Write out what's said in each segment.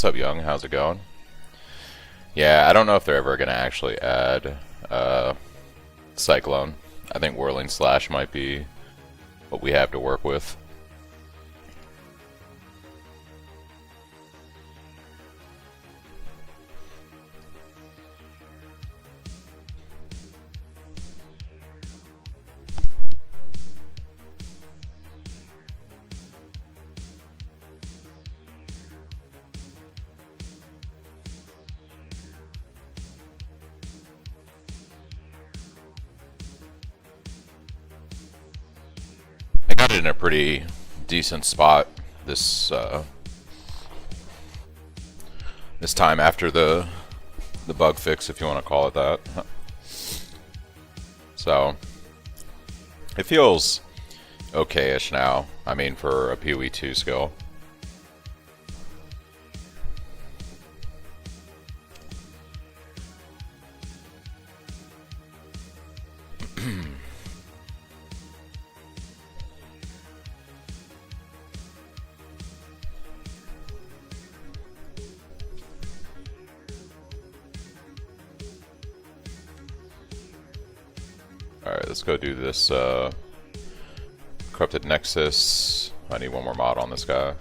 What's up, Young? How's it going? Yeah, I don't know if they're ever going to actually add Cyclone. I think Whirling Slash might be what we have to work with. I got it in a pretty decent spot this time after the bug fix, if you want to call it that. So it feels okay-ish now. I mean, for a PoE 2 skill. Alright, let's go do this Corrupted Nexus. I need one more mod on this guy.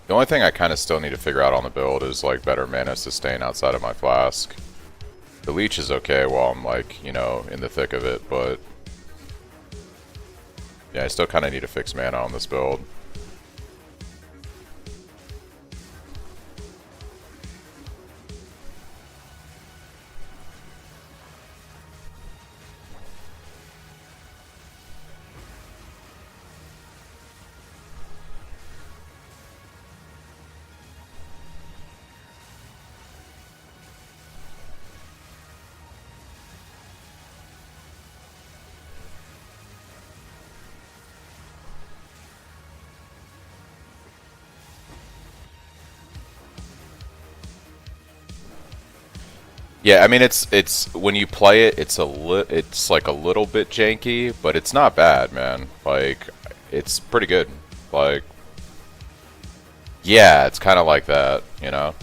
The only thing I kind of still need to figure out on the build is like better mana sustain outside of my flask. The leech is okay while I'm like, you know, in the thick of it, but yeah, I still kind of need to fix mana on this build. Yeah, I mean it's when you play it, it's like a little bit janky, but it's not bad, man. Like it's pretty good. Like yeah, it's kind of like that, you know.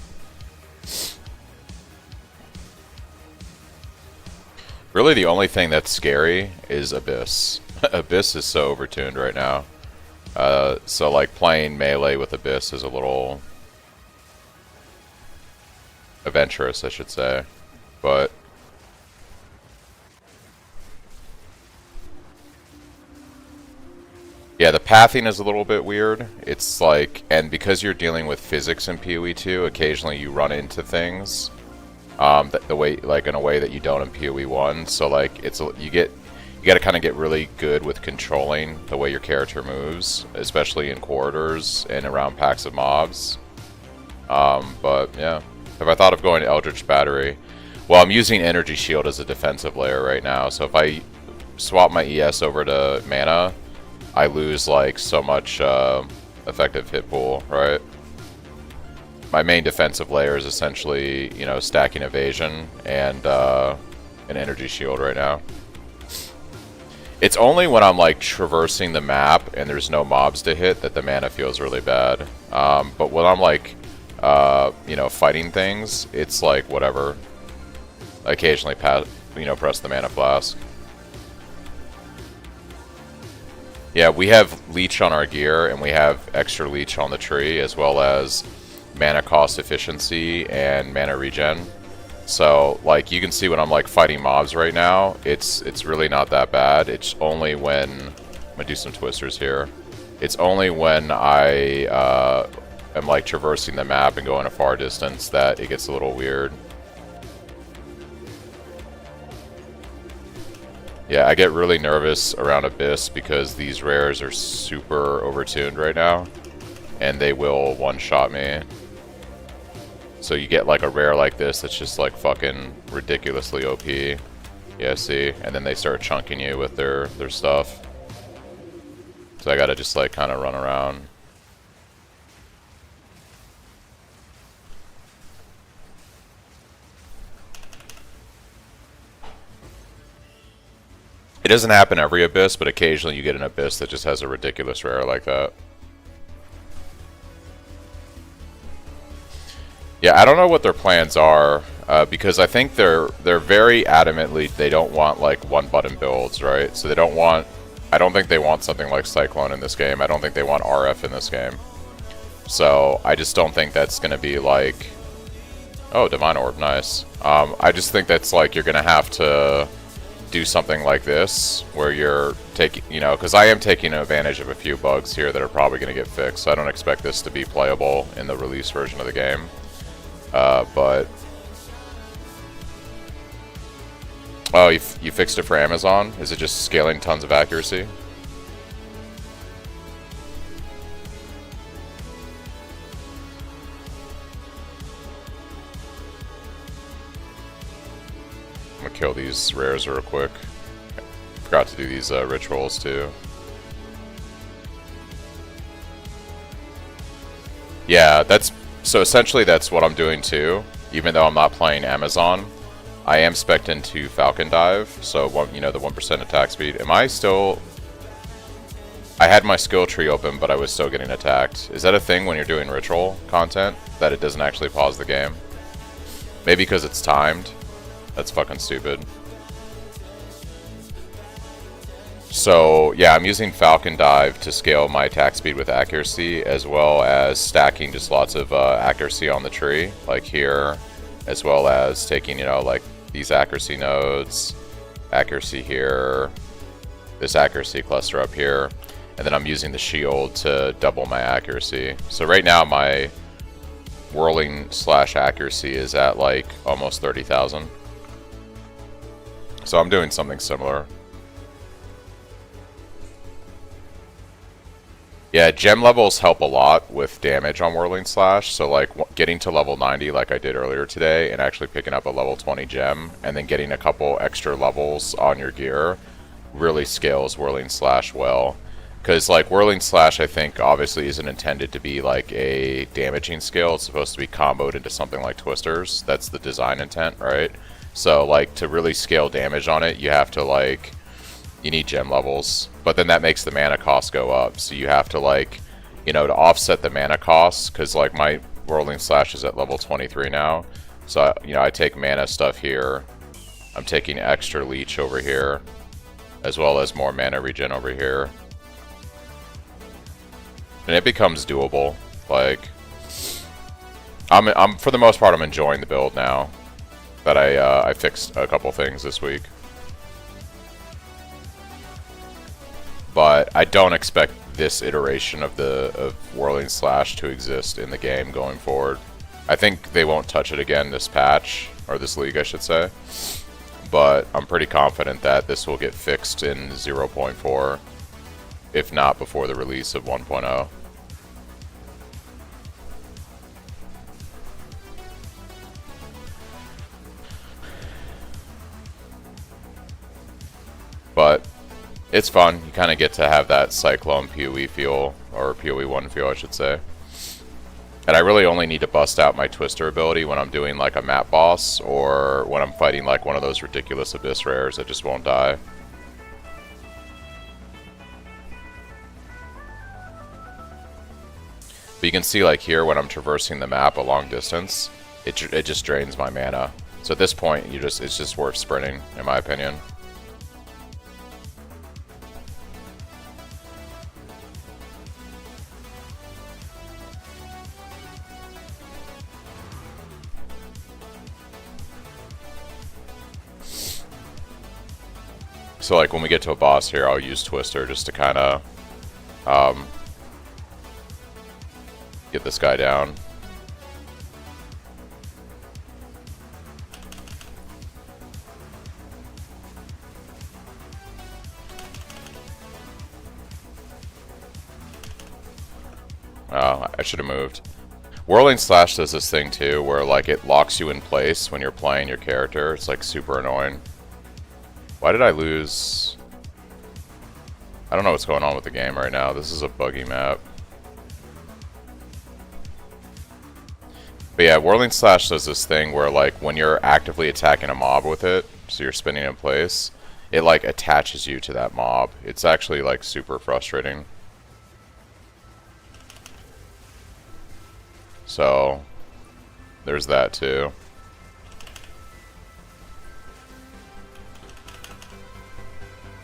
Really, the only thing that's scary is Abyss. Abyss is so overtuned right now. So like playing melee with Abyss is a little adventurous, I should say. But yeah, the pathing is a little bit weird. It's like, and because you're dealing with physics in PoE 2, occasionally you run into things the way, like in a way that you don't in PoE 1. So like you got to kind of get really good with controlling the way your character moves, especially in corridors and around packs of mobs. But yeah, have I thought of going to Eldritch Battery? Well, I'm using Energy Shield as a defensive layer right now, so if I swap my ES over to mana, I lose like so much effective hit pool, right? My main defensive layer is essentially, you know, stacking evasion and an Energy Shield right now. It's only when I'm like traversing the map and there's no mobs to hit that the mana feels really bad. But when I'm like, you know, fighting things, it's like whatever. Occasionally press the mana flask. Yeah, we have leech on our gear and we have extra leech on the tree, as well as mana cost efficiency and mana regen. So like you can see when I'm like fighting mobs right now, it's really not that bad. It's only when I'm gonna do some twisters here. It's only when I am like traversing the map and going a far distance that it gets a little weird. Yeah, I get really nervous around Abyss because these rares are super overtuned right now, and they will one-shot me. So you get like a rare like this that's just like fucking ridiculously OP. Yeah, see? And then they start chunking you with their stuff. So I gotta just like kind of run around. It doesn't happen every Abyss, but occasionally you get an Abyss that just has a ridiculous rare like that. Yeah, I don't know what their plans are, because I think they're very adamantly they don't want like one button builds, right? So they don't want, I don't think they want something like Cyclone in this game. I don't think they want RF in this game. So I just don't think that's going to be like, oh, Divine Orb, nice. I just think that's like you're going to have to do something like this where you're taking, you know, because I am taking advantage of a few bugs here that are probably going to get fixed. So I don't expect this to be playable in the release version of the game. But oh, you fixed it for Amazon? Is it just scaling tons of accuracy? I'm gonna kill these rares real quick. Forgot to do these rituals too. Yeah, that's so essentially that's what I'm doing too. Even though I'm not playing Amazon, I am spec'd into Falcon Dive, so one, you know, the 1% attack speed. Am I still? I had my skill tree open, but I was still getting attacked. Is that a thing when you're doing ritual content that it doesn't actually pause the game? Maybe because it's timed. That's fucking stupid. So yeah, I'm using Falcon Dive to scale my attack speed with accuracy, as well as stacking just lots of accuracy on the tree, like here, as well as taking, you know, like these accuracy nodes, accuracy here, this accuracy cluster up here, and then I'm using the shield to double my accuracy. So right now my whirling / accuracy is at like almost 30,000. So I'm doing something similar. Yeah, gem levels help a lot with damage on Whirling Slash, so like getting to level 90 like I did earlier today and actually picking up a level 20 gem and then getting a couple extra levels on your gear really scales Whirling Slash well. Because like Whirling Slash I think obviously isn't intended to be like a damaging skill, it's supposed to be comboed into something like Twisters. That's the design intent, right? So like to really scale damage on it you have to like, you need gem levels, but then that makes the mana cost go up. So you have to like, you know, to offset the mana costs, because like my Whirling Slash is at level 23 now. So, you know, I take mana stuff here. I'm taking extra leech over here, as well as more mana regen over here. And it becomes doable. Like, I'm for the most part, I'm enjoying the build now that I fixed a couple things this week. But I don't expect this iteration of Whirling Slash to exist in the game going forward. I think they won't touch it again this patch, or this league I should say. But I'm pretty confident that this will get fixed in 0.4, if not before the release of 1.0. But it's fun. You kind of get to have that Cyclone PoE feel, or PoE 1 feel, I should say. And I really only need to bust out my Twister ability when I'm doing like a map boss, or when I'm fighting like one of those ridiculous Abyss rares that just won't die. But you can see like here when I'm traversing the map a long distance, it just drains my mana. So at this point, it's just worth sprinting, in my opinion. So like when we get to a boss here, I'll use Twister just to kind of get this guy down. Oh, I should have moved. Whirling Slash does this thing too, where like it locks you in place when you're playing your character. It's like super annoying. Why did I lose? I don't know what's going on with the game right now. This is a buggy map. But yeah, Whirling Slash does this thing where like when you're actively attacking a mob with it, so you're spinning in place, it like attaches you to that mob. It's actually like super frustrating. So, there's that too.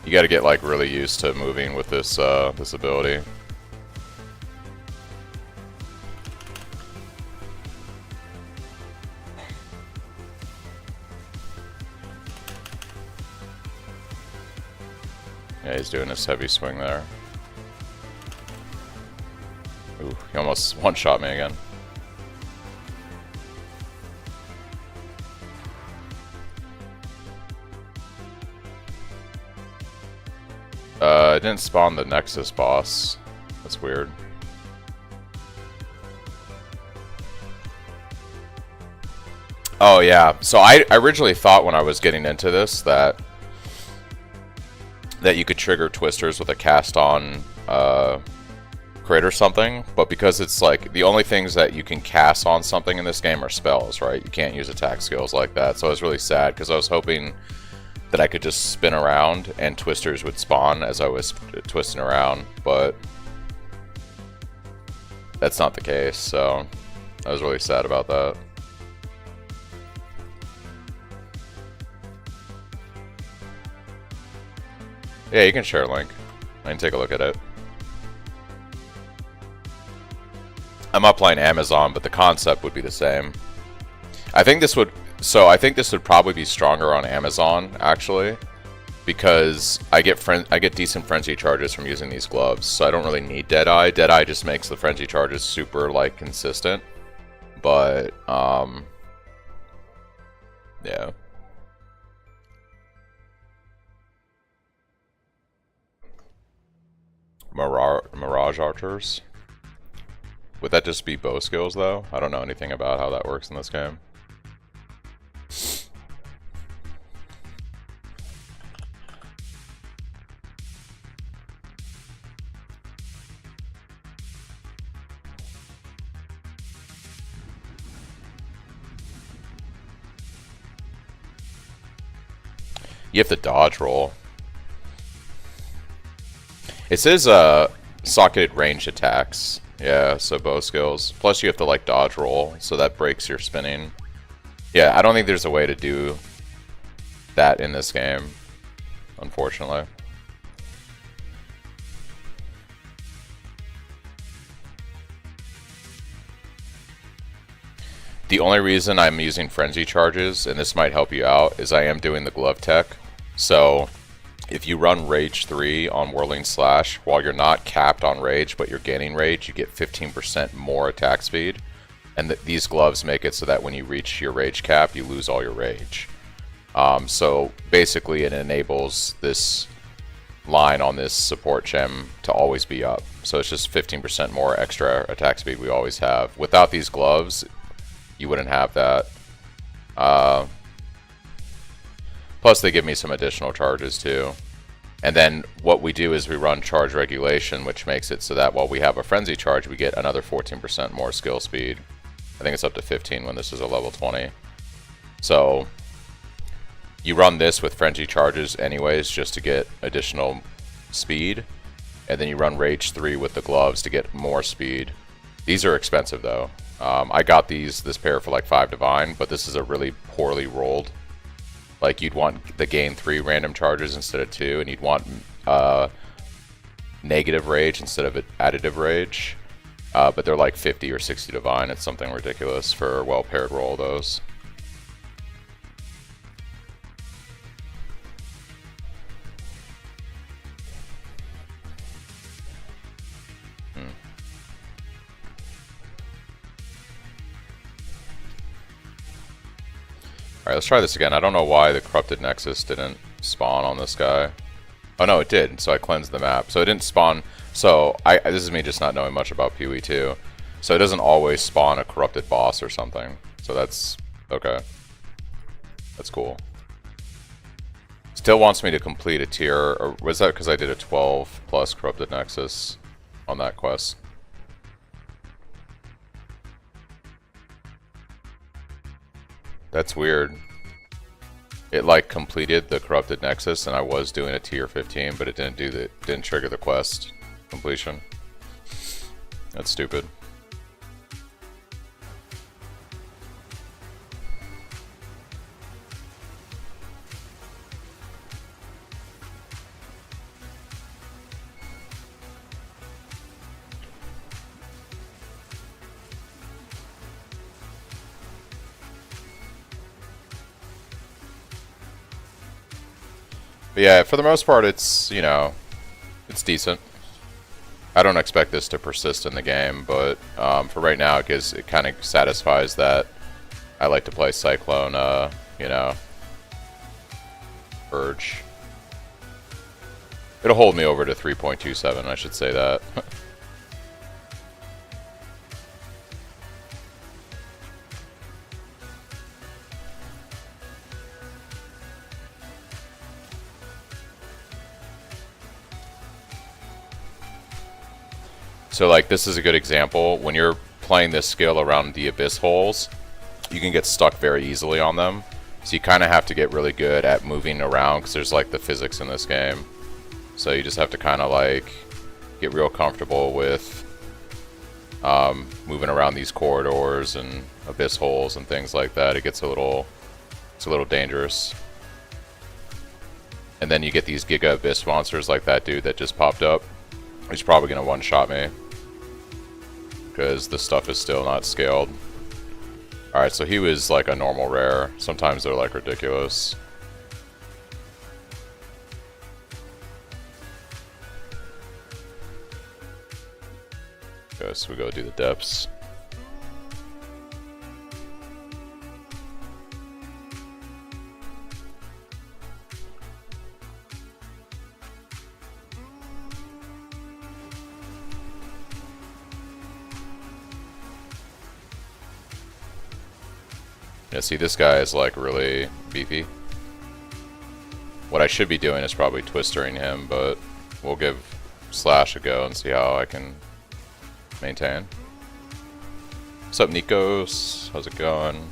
You gotta get like really used to moving with this this ability. Yeah, he's doing this heavy swing there. Ooh, he almost one-shot me again. I didn't spawn the Nexus boss. That's weird. Oh yeah, so I originally thought when I was getting into this that you could trigger twisters with a cast on crit or something, but because it's like the only things that you can cast on something in this game are spells, right? You can't use attack skills like that, so I was really sad because I was hoping that I could just spin around and twisters would spawn as I was twisting around, but that's not the case, so I was really sad about that. Yeah, you can share a link. I can take a look at it. I'm not playing Amazon, but the concept would be the same. I think this would probably be stronger on Amazon actually, because I get decent frenzy charges from using these gloves, so I don't really need Deadeye. Deadeye just makes the frenzy charges super like consistent, but yeah. Mirage archers. Would that just be bow skills though? I don't know anything about how that works in this game. You have to dodge roll. It says socketed ranged attacks. Yeah, so bow skills. Plus you have to like dodge roll, so that breaks your spinning. Yeah, I don't think there's a way to do that in this game, unfortunately. The only reason I'm using frenzy charges, and this might help you out, is I am doing the glove tech. So if you run Rage 3 on Whirling Slash, while you're not capped on Rage, but you're gaining Rage, you get 15% more attack speed. And these gloves make it so that when you reach your Rage cap, you lose all your Rage. So basically it enables this line on this support gem to always be up. So it's just 15% more extra attack speed we always have. Without these gloves, you wouldn't have that. Plus they give me some additional charges too. And then what we do is we run charge regulation, which makes it so that while we have a frenzy charge, we get another 14% more skill speed. I think it's up to 15 when this is a level 20. So you run this with frenzy charges anyways, just to get additional speed. And then you run Rage 3 with the gloves to get more speed. These are expensive though. I got this pair for like 5 divine, but this is a really poorly rolled. Like you'd want the gain 3 random charges instead of 2, and you'd want negative rage instead of additive rage. But they're like 50 or 60 divine. It's something ridiculous for a well paired roll of those. Alright, let's try this again. I don't know why the Corrupted Nexus didn't spawn on this guy. Oh no, it did, so I cleansed the map. So it didn't spawn... So, this is me just not knowing much about PoE 2. So it doesn't always spawn a corrupted boss or something. So that's... okay. That's cool. Still wants me to complete a tier, or was that because I did a 12 plus Corrupted Nexus on that quest? That's weird. It like completed the Corrupted Nexus and I was doing a tier 15, but it didn't do the didn't trigger the quest completion. That's stupid. But yeah, for the most part, it's, you know, it's decent. I don't expect this to persist in the game, but for right now, because it kind of satisfies that I like to play Cyclone, you know, Urge. It'll hold me over to 3.27, I should say that. So like this is a good example. When you're playing this skill around the abyss holes, you can get stuck very easily on them. So you kind of have to get really good at moving around because there's like the physics in this game. So you just have to kind of like get real comfortable with moving around these corridors and abyss holes and things like that. It's a little dangerous. And then you get these Giga Abyss monsters like that dude that just popped up. He's probably gonna one-shot me because the stuff is still not scaled. Alright, so he was like a normal rare. Sometimes they're like ridiculous. Okay, so we go do the depths. Yeah, see, this guy is like really beefy. What I should be doing is probably twistering him, but we'll give Slash a go and see how I can maintain. What's up, Nikos? How's it going?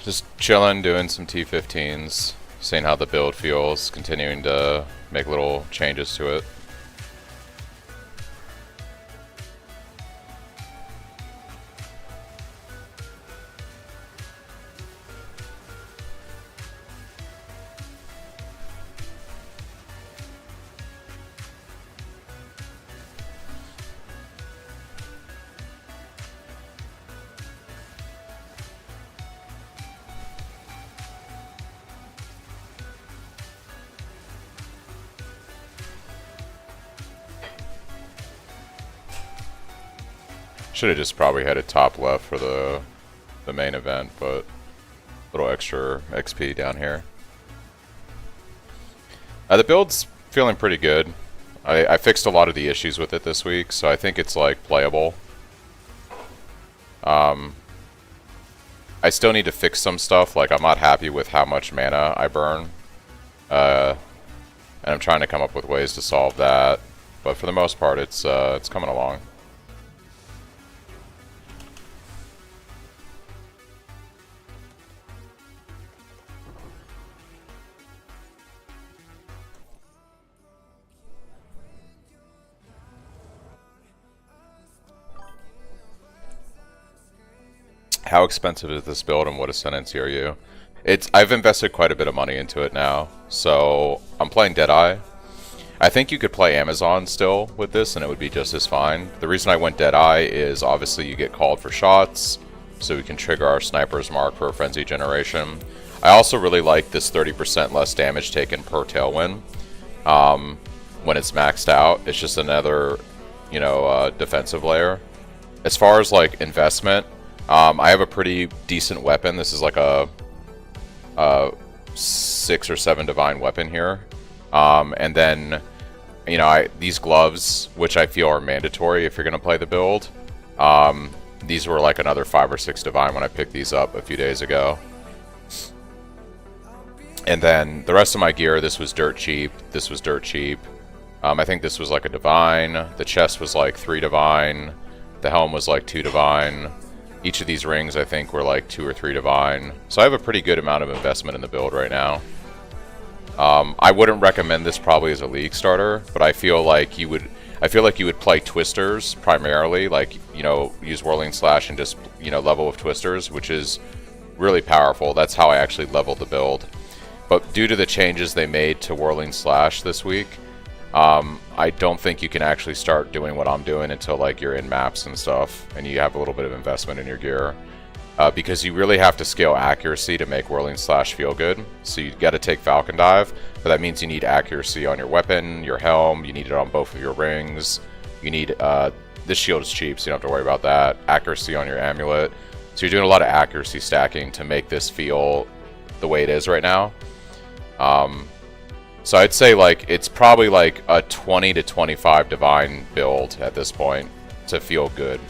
Just chilling, doing some T15s, seeing how the build feels, continuing to make little changes to it. Should have just probably had it top left for the main event, but a little extra XP down here. The build's feeling pretty good. I fixed a lot of the issues with it this week, so I think it's like playable. I still need to fix some stuff, like I'm not happy with how much mana I burn. And I'm trying to come up with ways to solve that, but for the most part it's coming along. How expensive is this build and what ascendancy are you? I've invested quite a bit of money into it now. So I'm playing Deadeye. I think you could play Amazon still with this and it would be just as fine. The reason I went Deadeye is obviously you get called for shots, so we can trigger our sniper's mark for a frenzy generation. I also really like this 30% less damage taken per tailwind. When it's maxed out, it's just another, you know, defensive layer. As far as like investment, I have a pretty decent weapon. This is like a 6 or 7 divine weapon here. And then, you know, these gloves, which I feel are mandatory if you're going to play the build. These were like another 5 or 6 divine when I picked these up a few days ago. And then the rest of my gear, this was dirt cheap. This was dirt cheap. I think this was like a divine. The chest was like 3 divine. The helm was like 2 divine. Each of these rings, I think, were like 2 or 3 divine. So I have a pretty good amount of investment in the build right now. I wouldn't recommend this probably as a league starter, but I feel like you would play twisters primarily, like, you know, use Whirling Slash and just, you know, level with twisters, which is really powerful. That's how I actually leveled the build. But due to the changes they made to Whirling Slash this week, I don't think you can actually start doing what I'm doing until like you're in maps and stuff and you have a little bit of investment in your gear. Because you really have to scale accuracy to make Whirling Slash feel good. So you got to take Falcon Dive, but that means you need accuracy on your weapon, your helm, you need it on both of your rings. You need, this shield is cheap, so you don't have to worry about that. Accuracy on your amulet. So you're doing a lot of accuracy stacking to make this feel the way it is right now. So I'd say like it's probably like a 20 to 25 divine build at this point to feel good.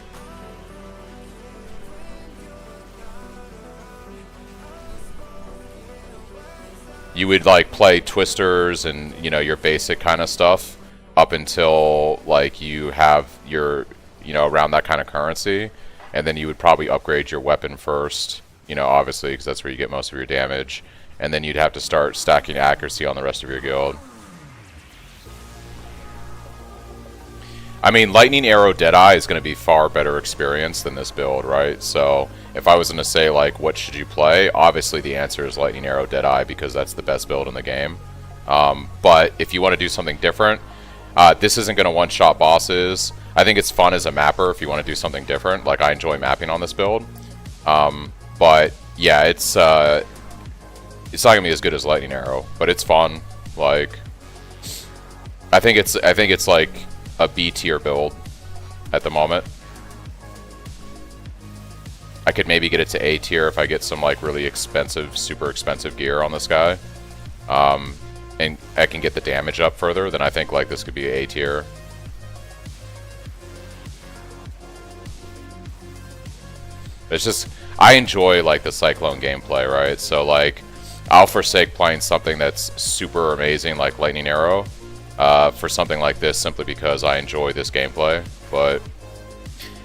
You would like play twisters and, you know, your basic kind of stuff up until like you have your, you know, around that kind of currency, and then you would probably upgrade your weapon first, you know, obviously because that's where you get most of your damage. And then you'd have to start stacking accuracy on the rest of your guild. I mean, Lightning Arrow Deadeye is going to be far better experience than this build, right? So, if I was going to say, like, what should you play? Obviously, the answer is Lightning Arrow Deadeye because that's the best build in the game. But if you want to do something different, this isn't going to one-shot bosses. I think it's fun as a mapper if you want to do something different. Like, I enjoy mapping on this build. But, yeah, it's not gonna be as good as Lightning Arrow, but it's fun. Like, I think it's like a B tier build at the moment. I could maybe get it to A tier if I get some like really expensive, super expensive gear on this guy, and I can get the damage up further. Then I think like this could be A tier. It's just I enjoy like the Cyclone gameplay, right? So like, I'll forsake playing something that's super amazing like Lightning Arrow for something like this simply because I enjoy this gameplay. But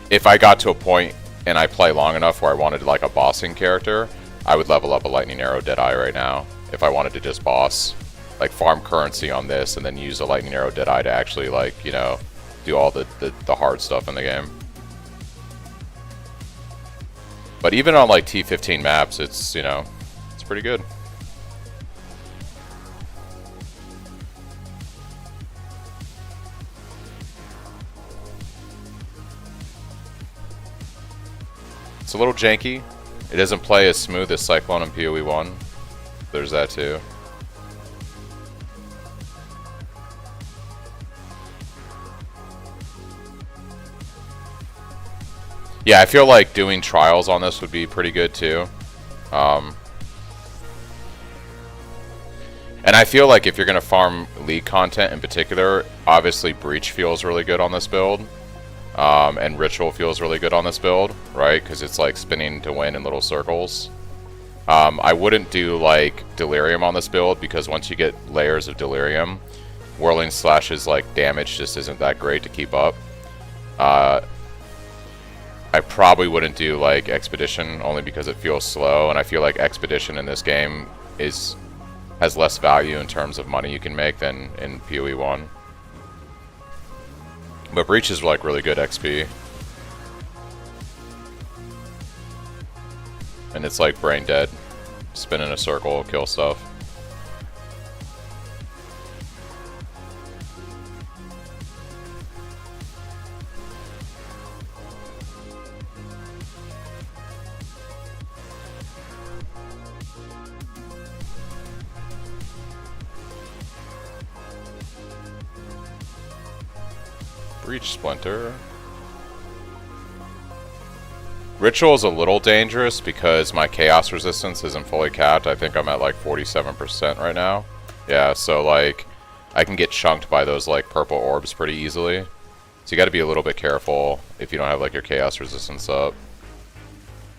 if I got to a point and I play long enough where I wanted like a bossing character, I would level up a Lightning Arrow Deadeye right now if I wanted to just boss. Like farm currency on this and then use a Lightning Arrow Deadeye to actually like, you know, do all the hard stuff in the game. But even on like T15 maps, it's, you know, it's pretty good. It's a little janky. It doesn't play as smooth as Cyclone and PoE 1. There's that too. Yeah, I feel like doing trials on this would be pretty good too. And I feel like if you're going to farm League content in particular, obviously Breach feels really good on this build. And Ritual feels really good on this build, right? Because it's like spinning to win in little circles. I wouldn't do like Delirium on this build because once you get layers of Delirium, Whirling Slash's like damage just isn't that great to keep up. I probably wouldn't do like Expedition only because it feels slow, and I feel like Expedition in this game has less value in terms of money you can make than in PoE 1. But Breach is like really good XP. And it's like brain dead. Spin in a circle, kill stuff. Breach Splinter. Ritual is a little dangerous because my chaos resistance isn't fully capped. I think I'm at like 47% right now. Yeah, so like I can get chunked by those like purple orbs pretty easily. So you got to be a little bit careful if you don't have like your chaos resistance up.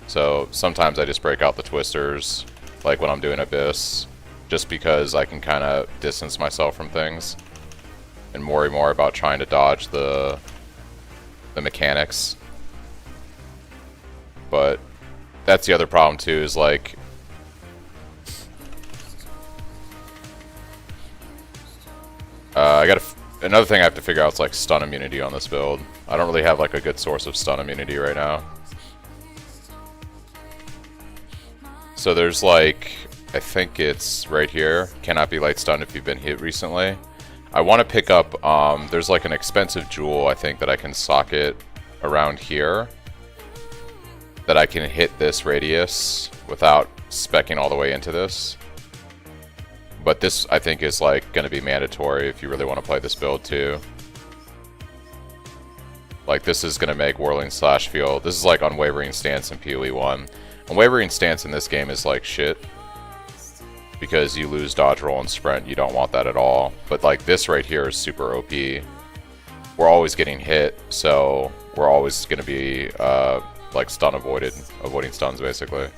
So sometimes I just break out the twisters, like when I'm doing Abyss, just because I can kind of distance myself from things and worry more about trying to dodge the mechanics. But that's the other problem too, is like another thing I have to figure out is like stun immunity on this build. I don't really have like a good source of stun immunity right now. So there's like, I think it's right here, cannot be light stunned if you've been hit recently. I want to pick up, there's like an expensive jewel I think that I can socket around here, that I can hit this radius without speccing all the way into this. But this, I think, is like going to be mandatory if you really want to play this build too. Like this is going to make Whirling Slash feel, this is like Unwavering Stance in PoE 1. Unwavering Stance in this game is like shit, because you lose dodge roll and sprint. You don't want that at all. But like this right here is super OP. We're always getting hit, so we're always going to be like stun avoiding stuns basically.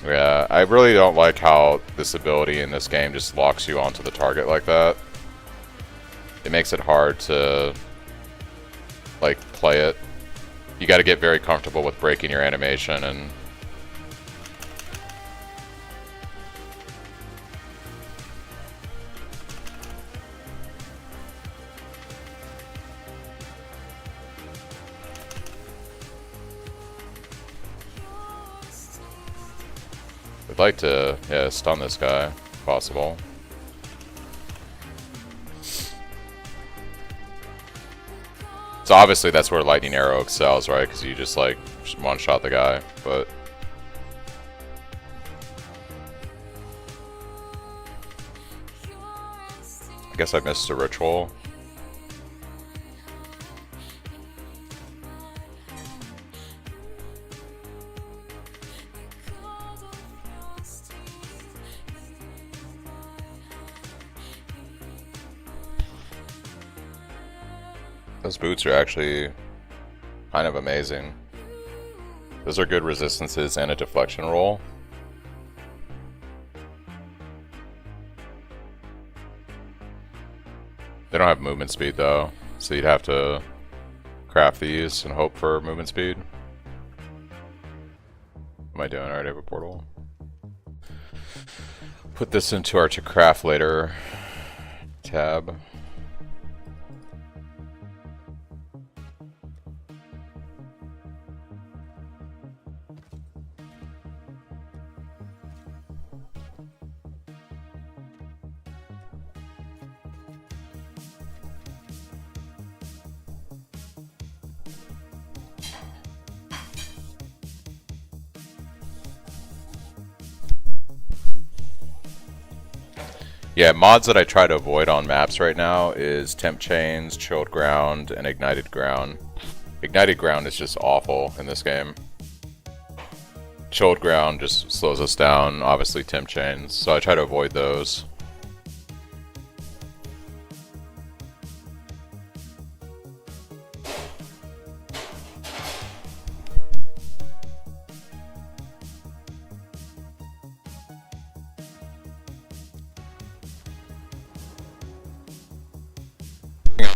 Yeah, I really don't like how this ability in this game just locks you onto the target like that. It makes it hard to like play it. You got to get very comfortable with breaking your animation and I'd like to, yeah, stun this guy if possible. So obviously that's where Lightning Arrow excels, right? Because you just like one-shot the guy, but I guess I missed a ritual. Those boots are actually kind of amazing. Those are good resistances and a deflection roll. They don't have movement speed though, so you'd have to craft these and hope for movement speed. What am I doing? Alright, I have a portal. Put this into our to craft later tab. Yeah, mods that I try to avoid on maps right now is Temp Chains, Chilled Ground, and Ignited Ground. Ignited Ground is just awful in this game. Chilled Ground just slows us down, obviously Temp Chains, so I try to avoid those.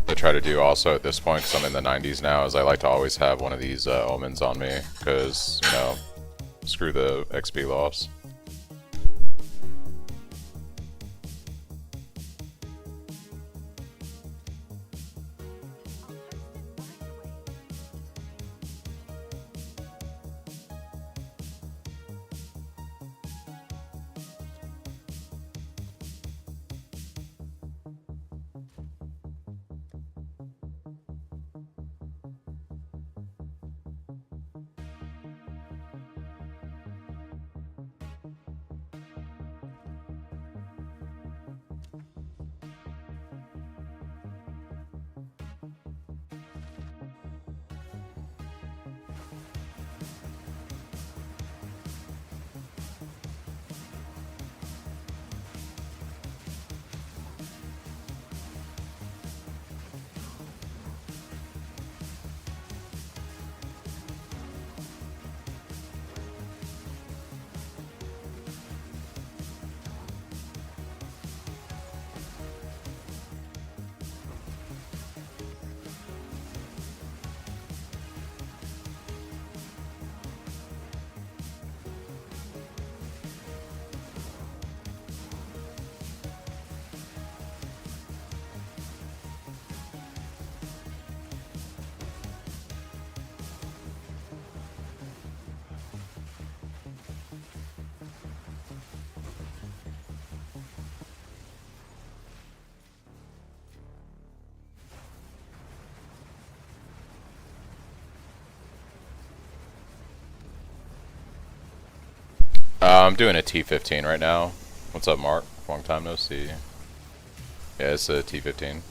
I try to do also at this point, because I'm in the 90s now, is I like to always have one of these omens on me, because, you know, screw the XP loss. I'm doing a T15 right now. What's up, Mark? Long time no see. Yeah, it's a T15.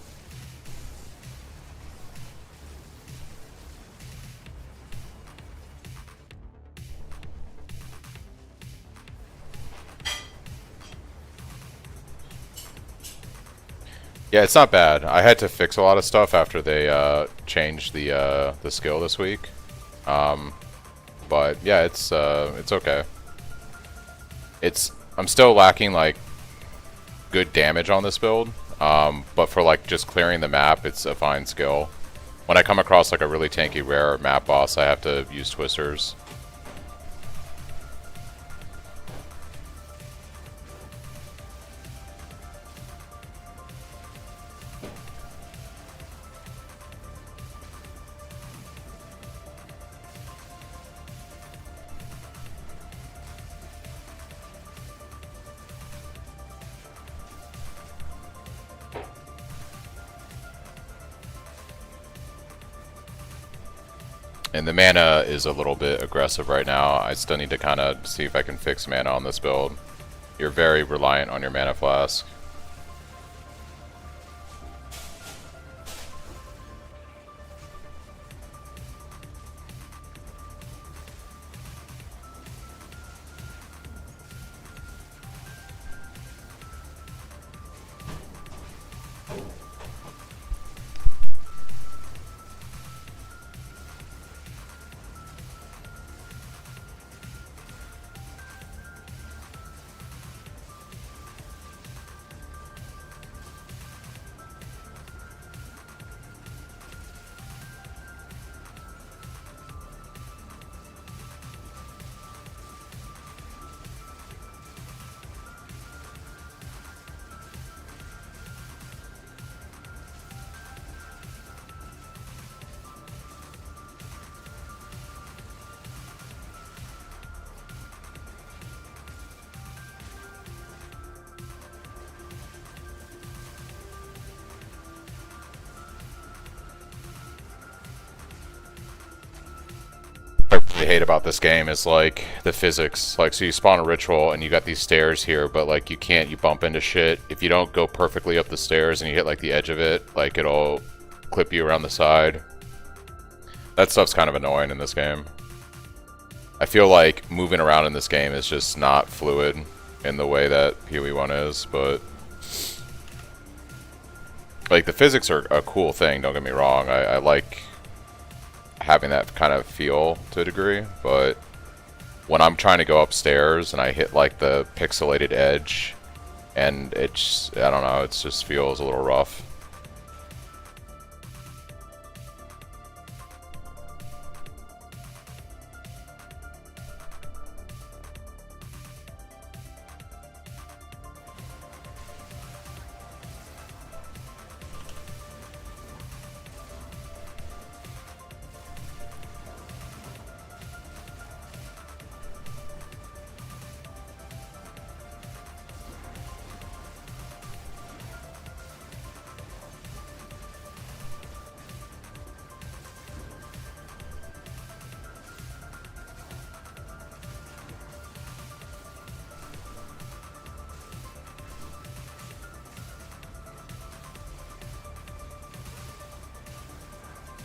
Yeah, it's not bad. I had to fix a lot of stuff after they changed the skill this week. But yeah, it's okay. I'm still lacking like good damage on this build. But for like just clearing the map, it's a fine skill. When I come across like a really tanky rare map boss, I have to use twisters. And the mana is a little bit aggressive right now. I still need to kind of see if I can fix mana on this build. You're very reliant on your mana flask. What I really hate about this game is like the physics. Like, so you spawn a ritual and you got these stairs here, but like you bump into shit. If you don't go perfectly up the stairs and you hit like the edge of it, like it'll clip you around the side. That stuff's kind of annoying in this game. I feel like moving around in this game is just not fluid in the way that PoE1 is, but like the physics are a cool thing, don't get me wrong. I like having that kind of feel to a degree, but when I'm trying to go upstairs and I hit like the pixelated edge and it's, I don't know, it just feels a little rough.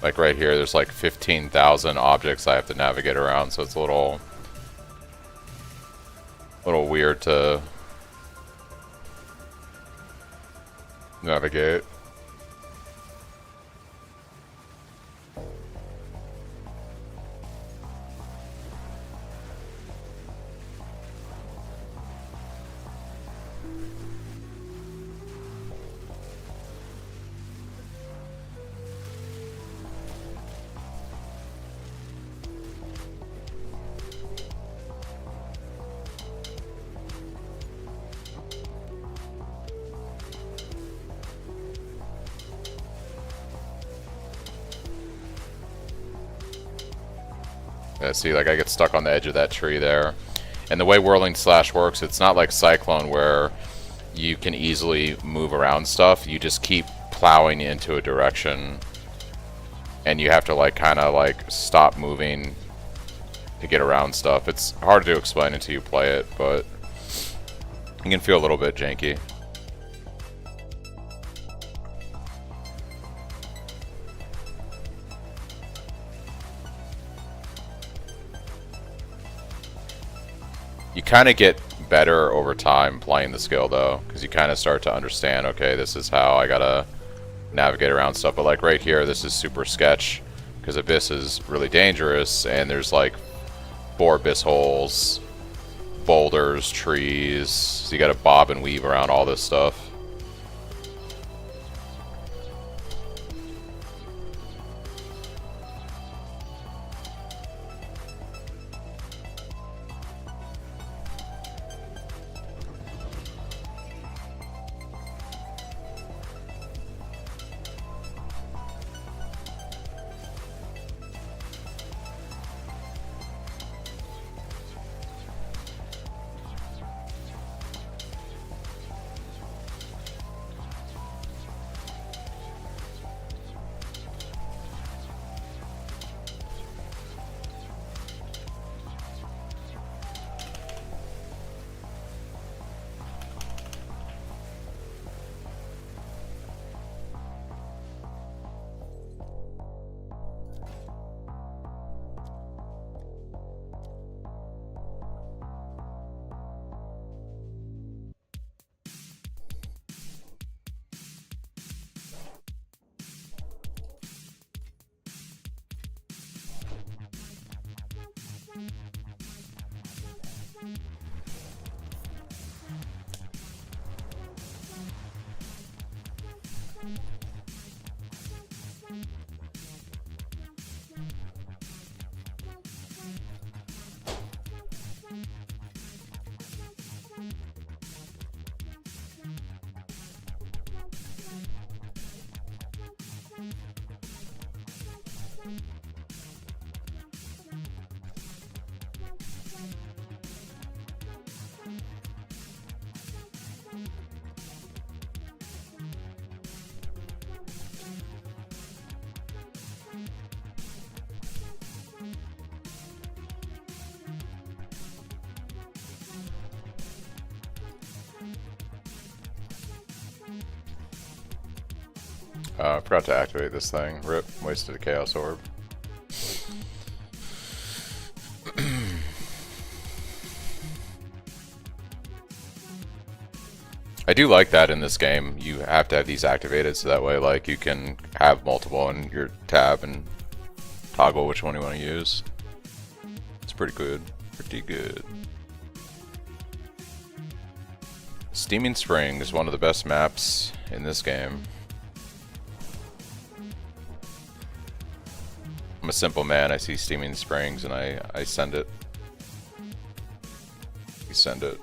Like right here, there's like 15,000 objects I have to navigate around, so it's a little weird to navigate. Yeah, see, like I get stuck on the edge of that tree there. And the way Whirling Slash works, it's not like Cyclone where you can easily move around stuff. You just keep plowing into a direction. And you have to like kind of like stop moving to get around stuff. It's hard to explain until you play it, but it can feel a little bit janky. You kind of get better over time playing the skill though, because you kind of start to understand, okay, this is how I gotta navigate around stuff. But like right here, this is super sketch, because Abyss is really dangerous, and there's like 4 Abyss holes, boulders, trees, so you gotta bob and weave around all this stuff. I forgot to activate this thing. Rip, wasted a Chaos Orb. I do like that in this game. You have to have these activated so that way like you can have multiple in your tab and toggle which one you want to use. It's pretty good. Pretty good. Steaming Springs is one of the best maps in this game. I'm a simple man. I see Steaming Springs and I send it. You send it.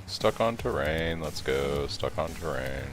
Stuck on terrain. Let's go. Stuck on terrain.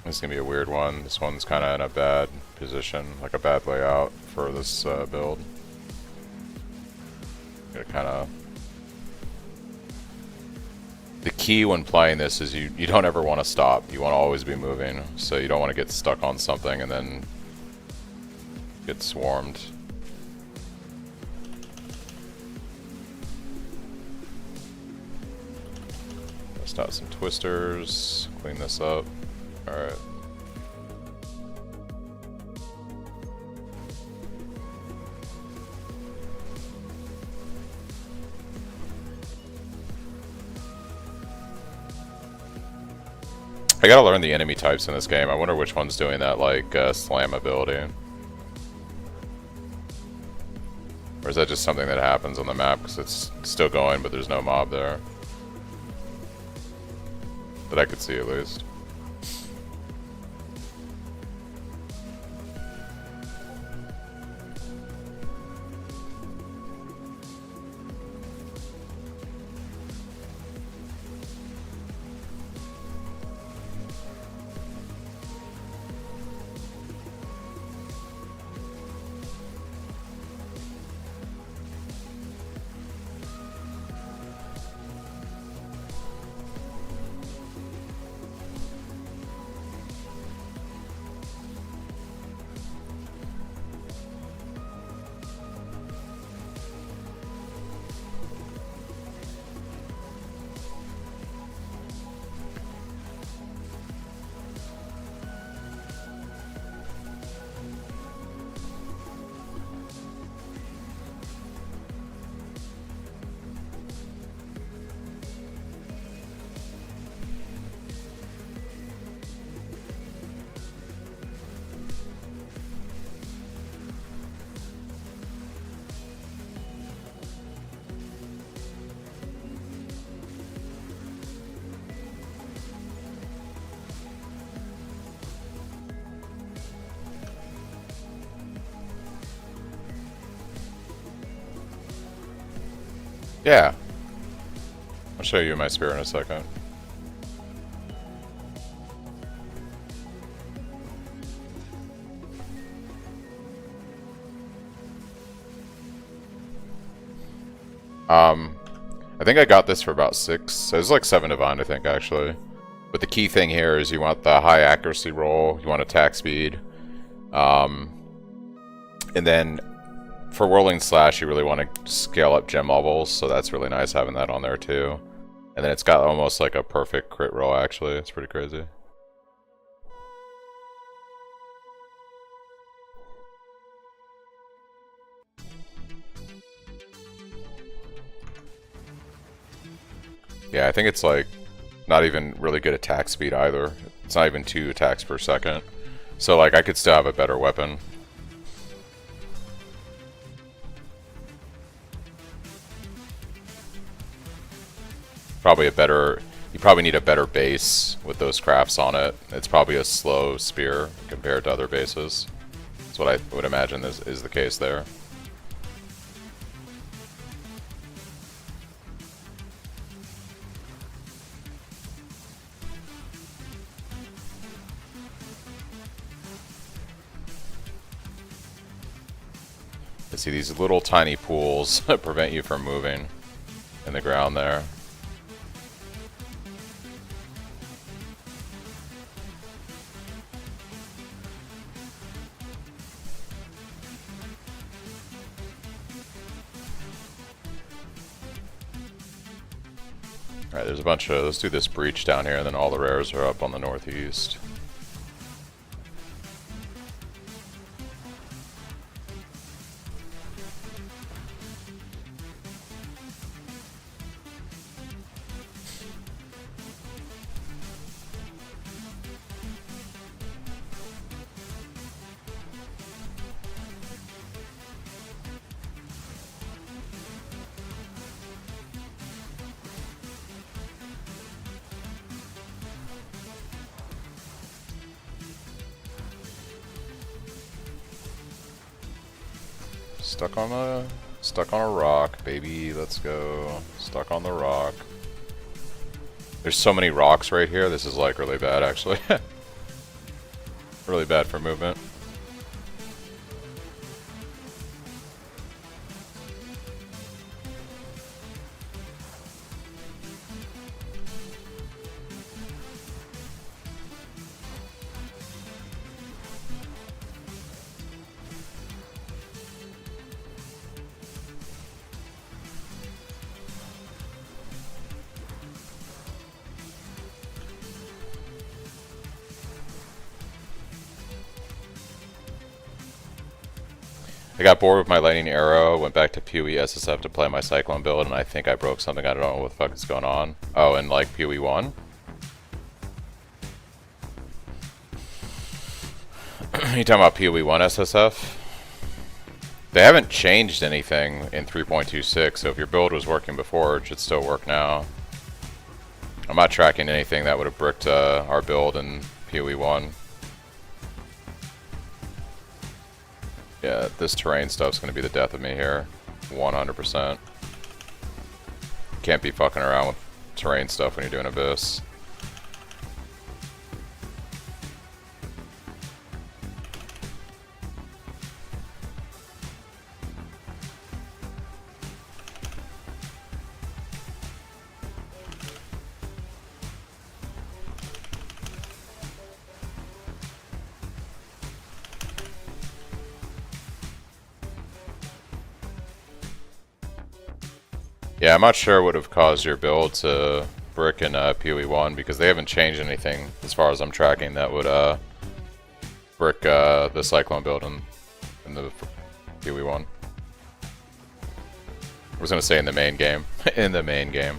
This is gonna be a weird one. This one's kind of in a bad position, like a bad layout for this build. Gotta kind of. The key key when playing this is you don't ever want to stop. You want to always be moving, so you don't want to get stuck on something and then get swarmed. Bust out some twisters, clean this up. Alright. I gotta learn the enemy types in this game. I wonder which one's doing that, like, slam ability. Or is that just something that happens on the map because it's still going, but there's no mob there? That I could see, at least. Yeah. I'll show you my spear in a second. I think I got this for about 6. It was like 7 divine, I think, actually. But the key thing here is you want the high accuracy roll, you want attack speed. And then for Whirling Slash, you really want to scale up gem levels, so that's really nice having that on there too. And then it's got almost like a perfect crit roll, actually. It's pretty crazy. Yeah, I think it's like not even really good attack speed either. It's not even 2 attacks per second. So like I could still have a better weapon. Probably a better, you probably need a better base with those crafts on it. It's probably a slow spear compared to other bases. That's what I would imagine is the case there. You see these little tiny pools prevent you from moving in the ground there. Alright, there's a bunch of, let's do this breach down here, and then all the rares are up on the northeast. Stuck on a rock, baby. Let's go. Stuck on the rock. There's so many rocks right here. This is like really bad, actually. Really bad for movement. I got bored with my lightning arrow, went back to PoE SSF to play my Cyclone build, and I think I broke something. I don't know what the fuck is going on. Oh, and like PoE 1? You talking about PoE 1 SSF? They haven't changed anything in 3.26, so if your build was working before, it should still work now. I'm not tracking anything that would have bricked our build in PoE 1. Yeah, this terrain stuff's gonna be the death of me here. 100%. Can't be fucking around with terrain stuff when you're doing Abyss. Yeah, I'm not sure what would have caused your build to brick in PoE 1 because they haven't changed anything as far as I'm tracking that would brick the Cyclone build in the PoE 1. I was gonna say in the main game. In the main game.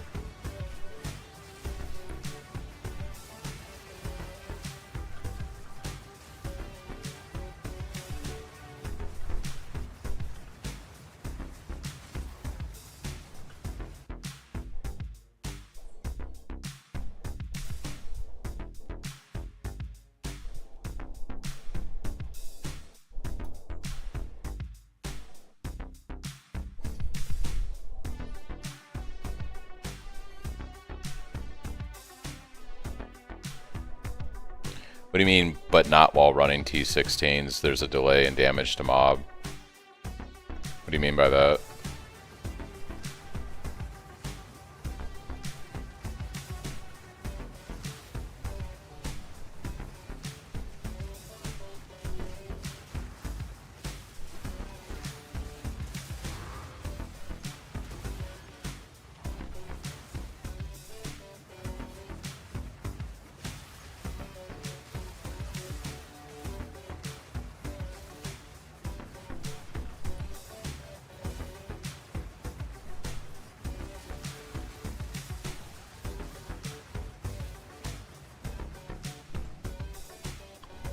What do you mean, but not while running T16s? There's a delay in damage to mob. What do you mean by that?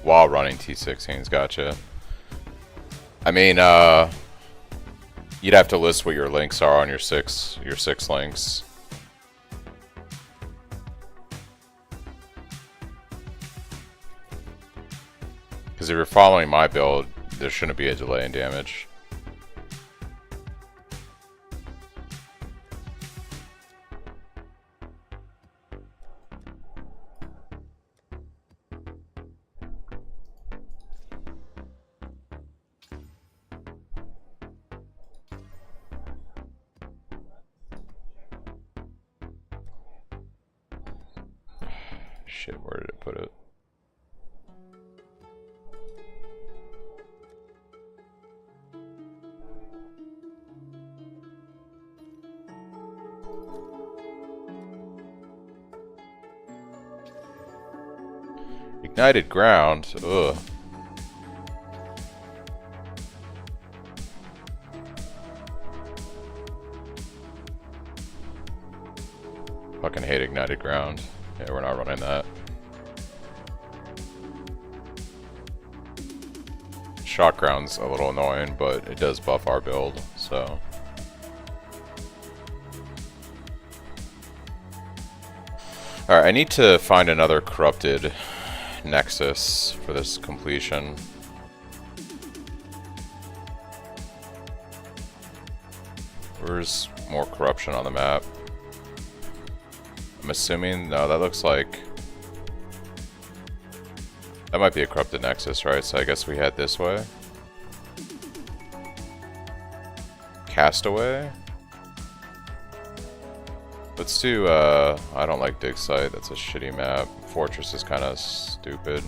While running T16s, gotcha. I mean, you'd have to list what your links are on your six links. Because if you're following my build, there shouldn't be a delay in damage. Shit, where did it put it? Ignited ground, ugh. Fucking hate ignited ground. Yeah, we're not running that. Shock ground's a little annoying, but it does buff our build, so. Alright, I need to find another corrupted nexus for this completion. Where's more corruption on the map? I'm assuming, no, that looks like, that might be a corrupted nexus, right? So I guess we head this way. Castaway? Let's do, I don't like Dig Site, that's a shitty map. Fortress is kind of stupid.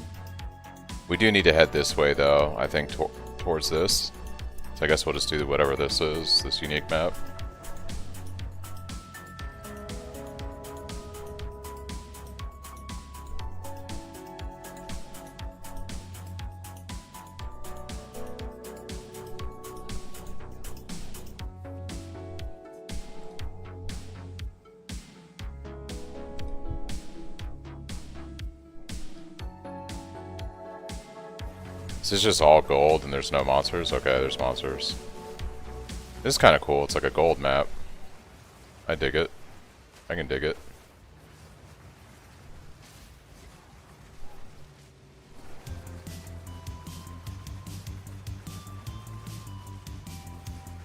We do need to head this way though, I think towards this. So I guess we'll just do whatever this is, this unique map. This is just all gold and there's no monsters? Okay, there's monsters. This is kind of cool. It's like a gold map. I dig it. I can dig it.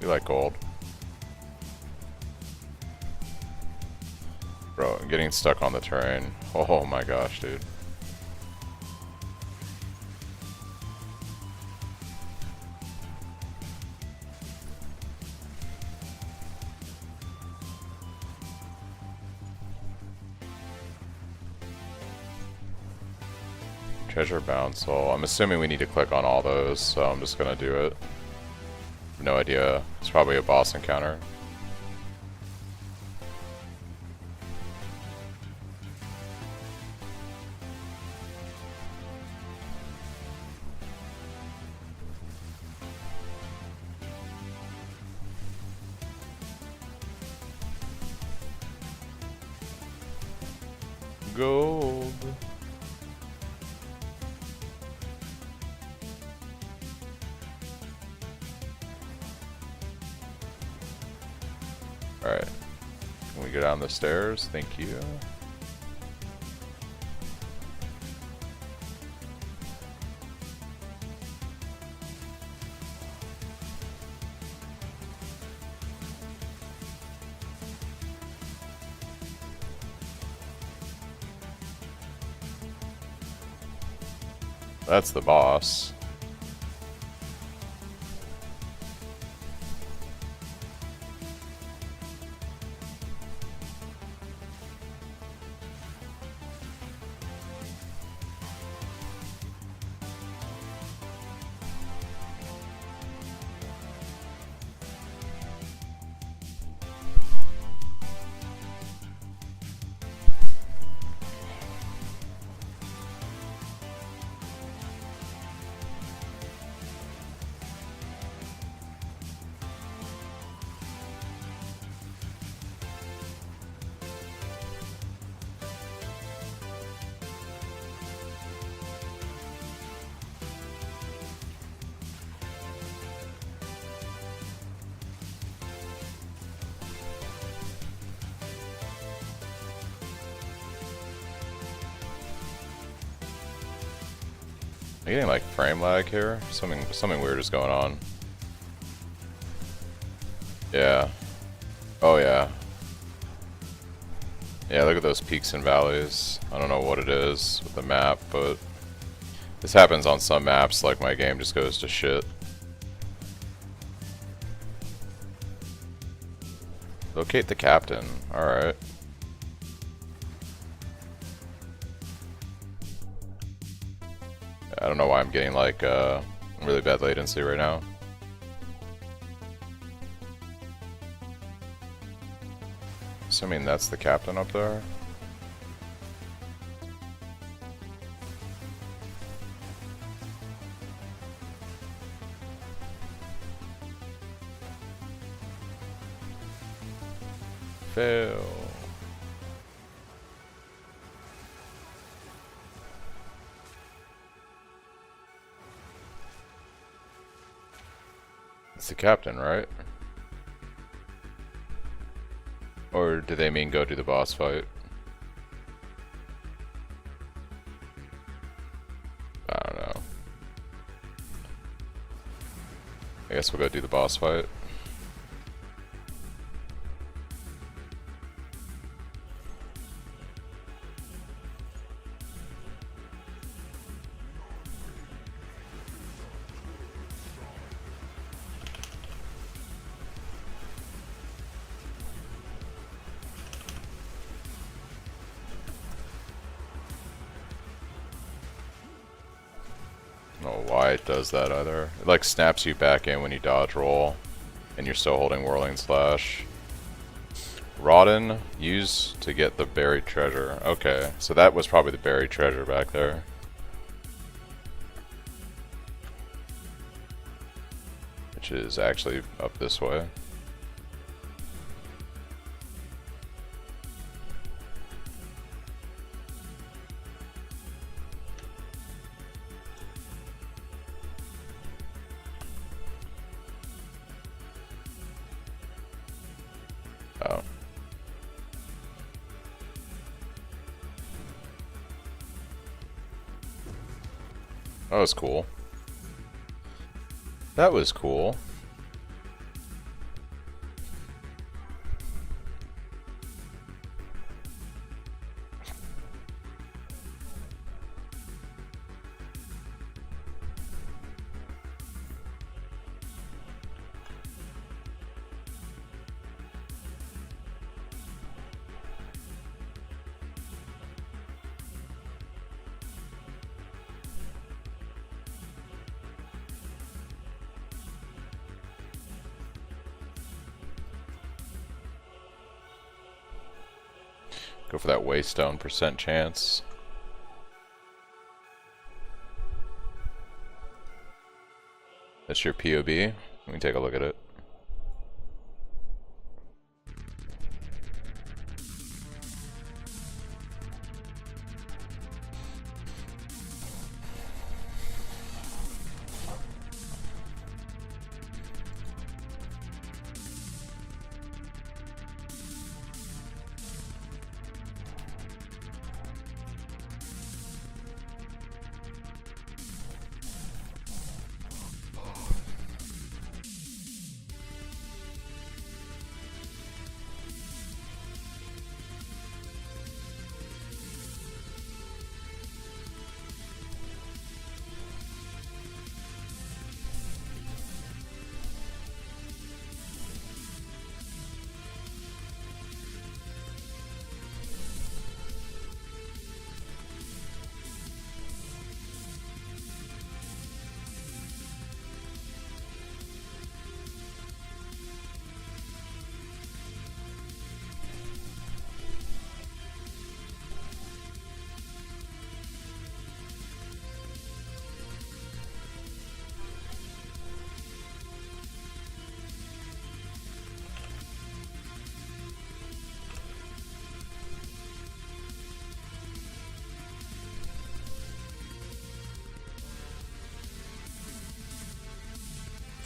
You like gold. Bro, I'm getting stuck on the terrain. Oh my gosh, dude. Treasure bound soul. I'm assuming we need to click on all those, so I'm just gonna do it. No idea. It's probably a boss encounter. Gold. Alright. Can we go down the stairs? Thank you. That's the boss. I'm getting like frame lag here. Something weird is going on. Yeah. Oh yeah. Yeah, look at those peaks and valleys. I don't know what it is with the map, but this happens on some maps, like my game just goes to shit. Locate the captain. Alright. I don't know why I'm getting like really bad latency right now. Assuming that's the captain up there. Fail. It's the captain, right? Or do they mean go do the boss fight? I don't know. I guess we'll go do the boss fight. I don't know why it does that either. It like snaps you back in when you dodge roll and you're still holding Whirling Slash. Rodden, use to get the buried treasure. Okay, so that was probably the buried treasure back there. Which is actually up this way. That was cool. That was cool. Go for that waystone % chance. That's your POB. Let me take a look at it.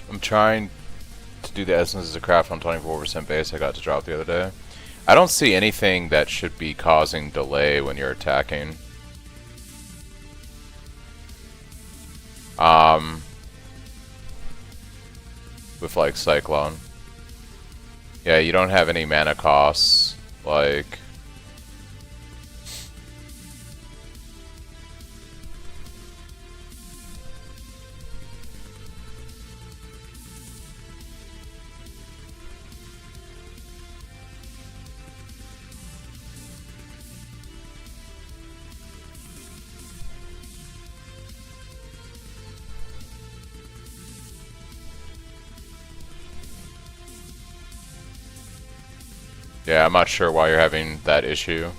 I'm trying to do the Essences of Craft on 24% base I got to drop the other day. I don't see anything that should be causing delay when you're attacking. With like Cyclone. Yeah, you don't have any mana costs, like... Yeah, I'm not sure why you're having that issue.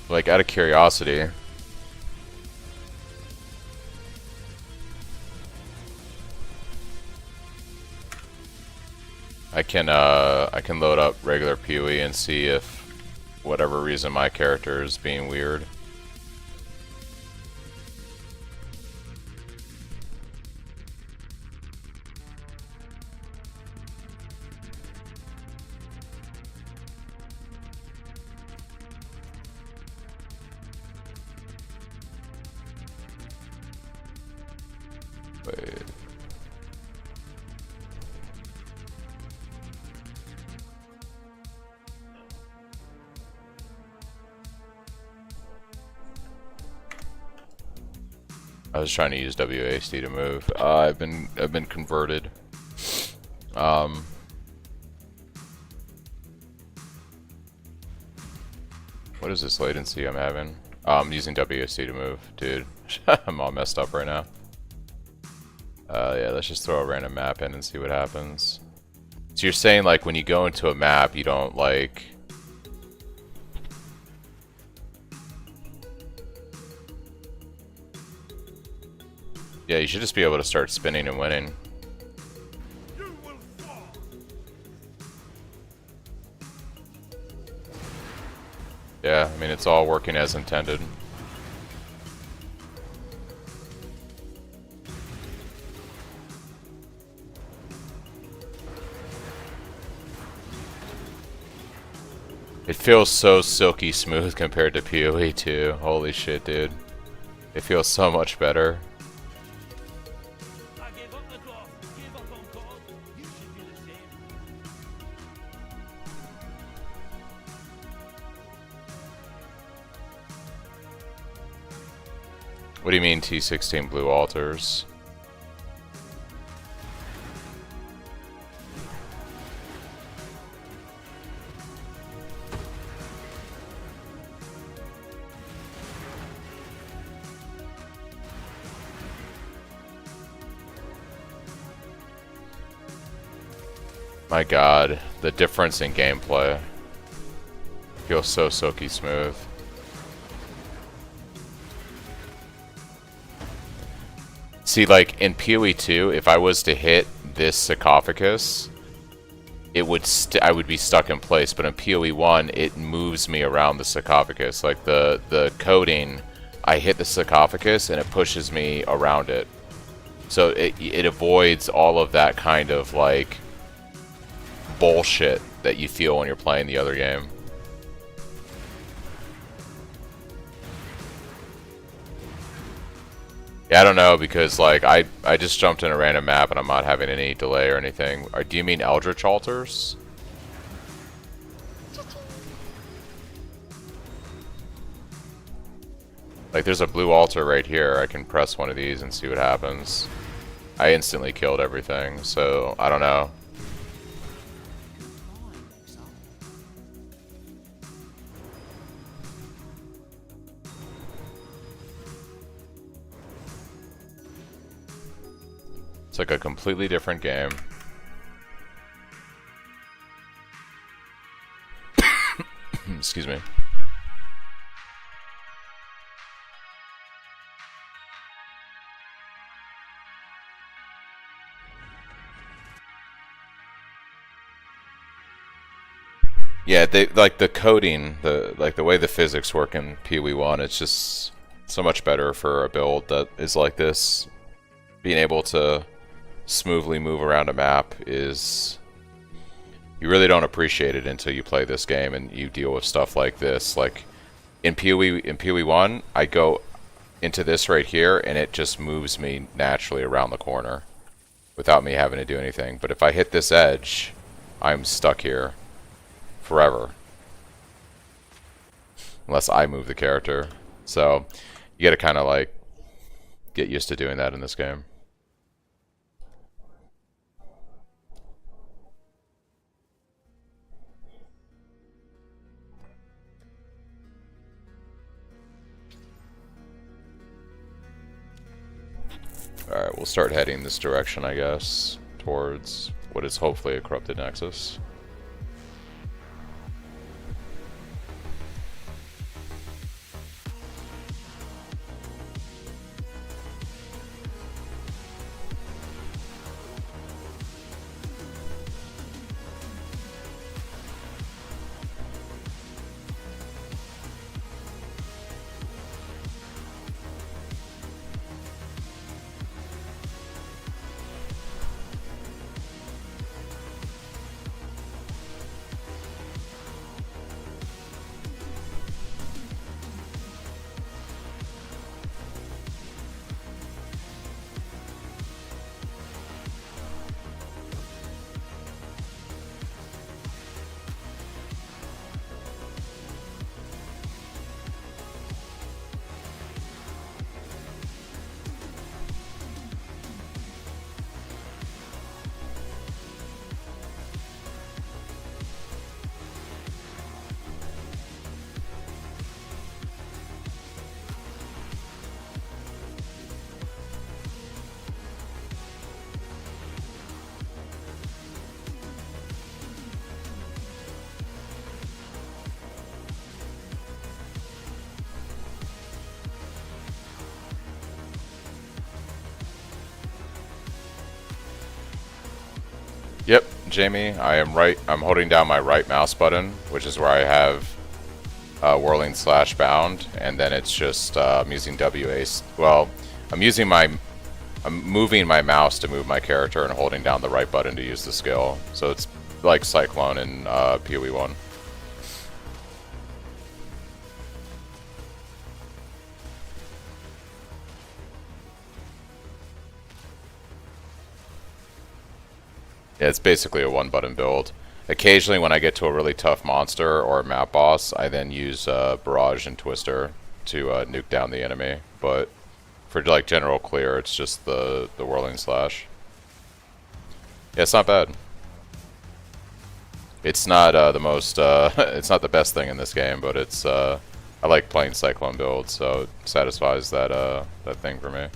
Like, out of curiosity. I can load up regular PoE and see if whatever reason my character is being weird. Wait. I was trying to use WASD to move. I've been converted. What is this latency I'm having? I'm using WASD to move, dude. I'm all messed up right now. Yeah, let's just throw a random map in and see what happens. So you're saying, like, when you go into a map, you don't, like... Yeah, you should just be able to start spinning and winning. Yeah, I mean, it's all working as intended. It feels so silky smooth compared to PoE 2. Holy shit, dude. It feels so much better. What do you mean T16 blue altars? My god, the difference in gameplay feels so silky smooth. See, like, in PoE 2, if I was to hit this sarcophagus, it would I would be stuck in place, but in PoE 1, it moves me around the sarcophagus. Like, the coating, I hit the sarcophagus, and it pushes me around it. So it avoids all of that kind of, like, bullshit that you feel when you're playing the other game. Yeah, I don't know, because like I just jumped in a random map and I'm not having any delay or anything. Or do you mean Eldritch Altars? Like there's a blue altar right here. I can press one of these and see what happens. I instantly killed everything, so I don't know. It's like a completely different game. Excuse me. Yeah, they like the coding, the way the physics work in PoE 1, it's just so much better for a build that is like this. Being able to smoothly move around a map is, you really don't appreciate it until you play this game and you deal with stuff like this. Like in PoE 1, I go into this right here and it just moves me naturally around the corner without me having to do anything. But if I hit this edge, I'm stuck here forever unless I move the character. So you gotta kind of like get used to doing that in this game. Alright, we'll start heading this direction, I guess, towards what is hopefully a corrupted nexus. Yep, Jamie, I'm holding down my right mouse button, which is where I have whirling / bound, and then it's just I'm using WA. Well, I'm moving my mouse to move my character and holding down the right button to use the skill. So it's like Cyclone in PoE 1. Yeah, it's basically a one-button build. Occasionally, when I get to a really tough monster or a map boss, I then use Barrage and Twister to nuke down the enemy. But for like general clear, it's just the Whirling Slash. Yeah, it's not bad. It's not the most, it's not the best thing in this game, but it's, I like playing Cyclone builds, so it satisfies that, that thing for me.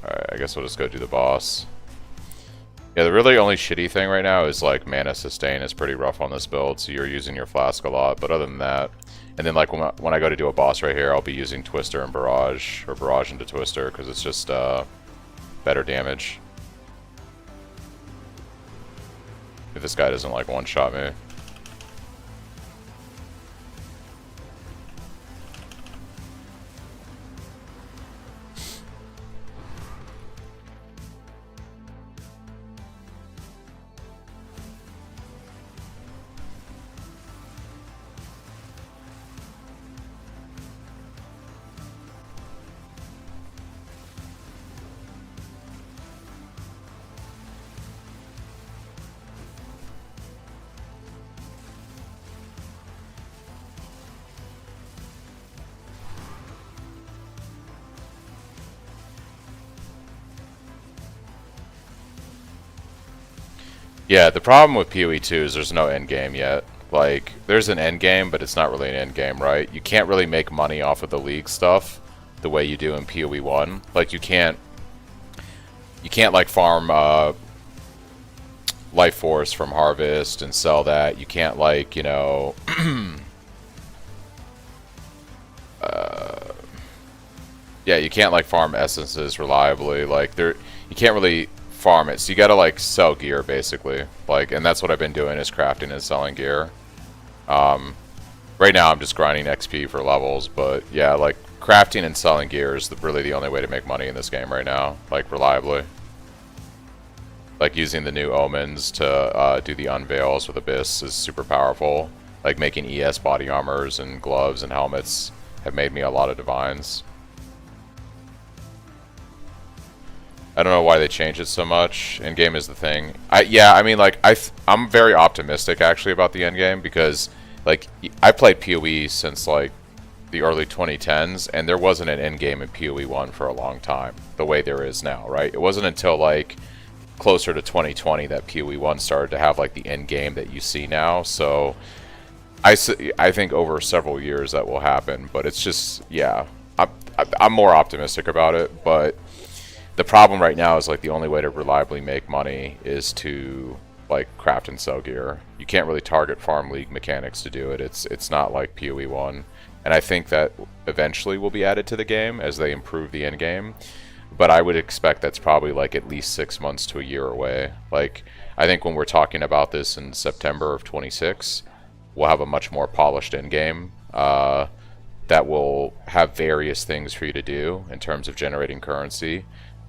Alright, I guess we'll just go do the boss. Yeah, the really only shitty thing right now is like mana sustain is pretty rough on this build, so you're using your flask a lot, but other than that, and then like when I go to do a boss right here, I'll be using Twister and Barrage, or Barrage into Twister, because it's just better damage. If this guy doesn't like one-shot me. Yeah, the problem with PoE 2 is there's no endgame yet. Like, there's an endgame, but it's not really an endgame, right? You can't really make money off of the league stuff the way you do in PoE 1. Like, you can't like farm Life Force from Harvest and sell that. You can't like, you know, yeah, you can't like farm essences reliably. Like, you can't really farm it, so you gotta like sell gear basically, like, and that's what I've been doing, is crafting and selling gear. Right now I'm just grinding XP for levels, but yeah, like crafting and selling gear is really the only way to make money in this game right now, like reliably. Like using the new omens to do the unveils with Abyss is super powerful. Like making ES body armors and gloves and helmets have made me a lot of divines. I don't know why they changed it so much. Endgame is the thing. Yeah, I mean, like, I'm very optimistic, actually, about the endgame, because, like, I played PoE since, like, the early 2010s, and there wasn't an endgame in PoE 1 for a long time, the way there is now, right? It wasn't until, like, closer to 2020 that PoE 1 started to have, like, the endgame that you see now, so I think over several years that will happen, but it's just, yeah, I'm more optimistic about it, but the problem right now is like the only way to reliably make money is to like craft and sell gear. You can't really target farm league mechanics to do it. It's not like PoE 1, and I think that eventually will be added to the game as they improve the end game. But I would expect that's probably like at least 6 months to a year away. Like, I think when we're talking about this in September of 26, we'll have a much more polished end game that will have various things for you to do in terms of generating currency.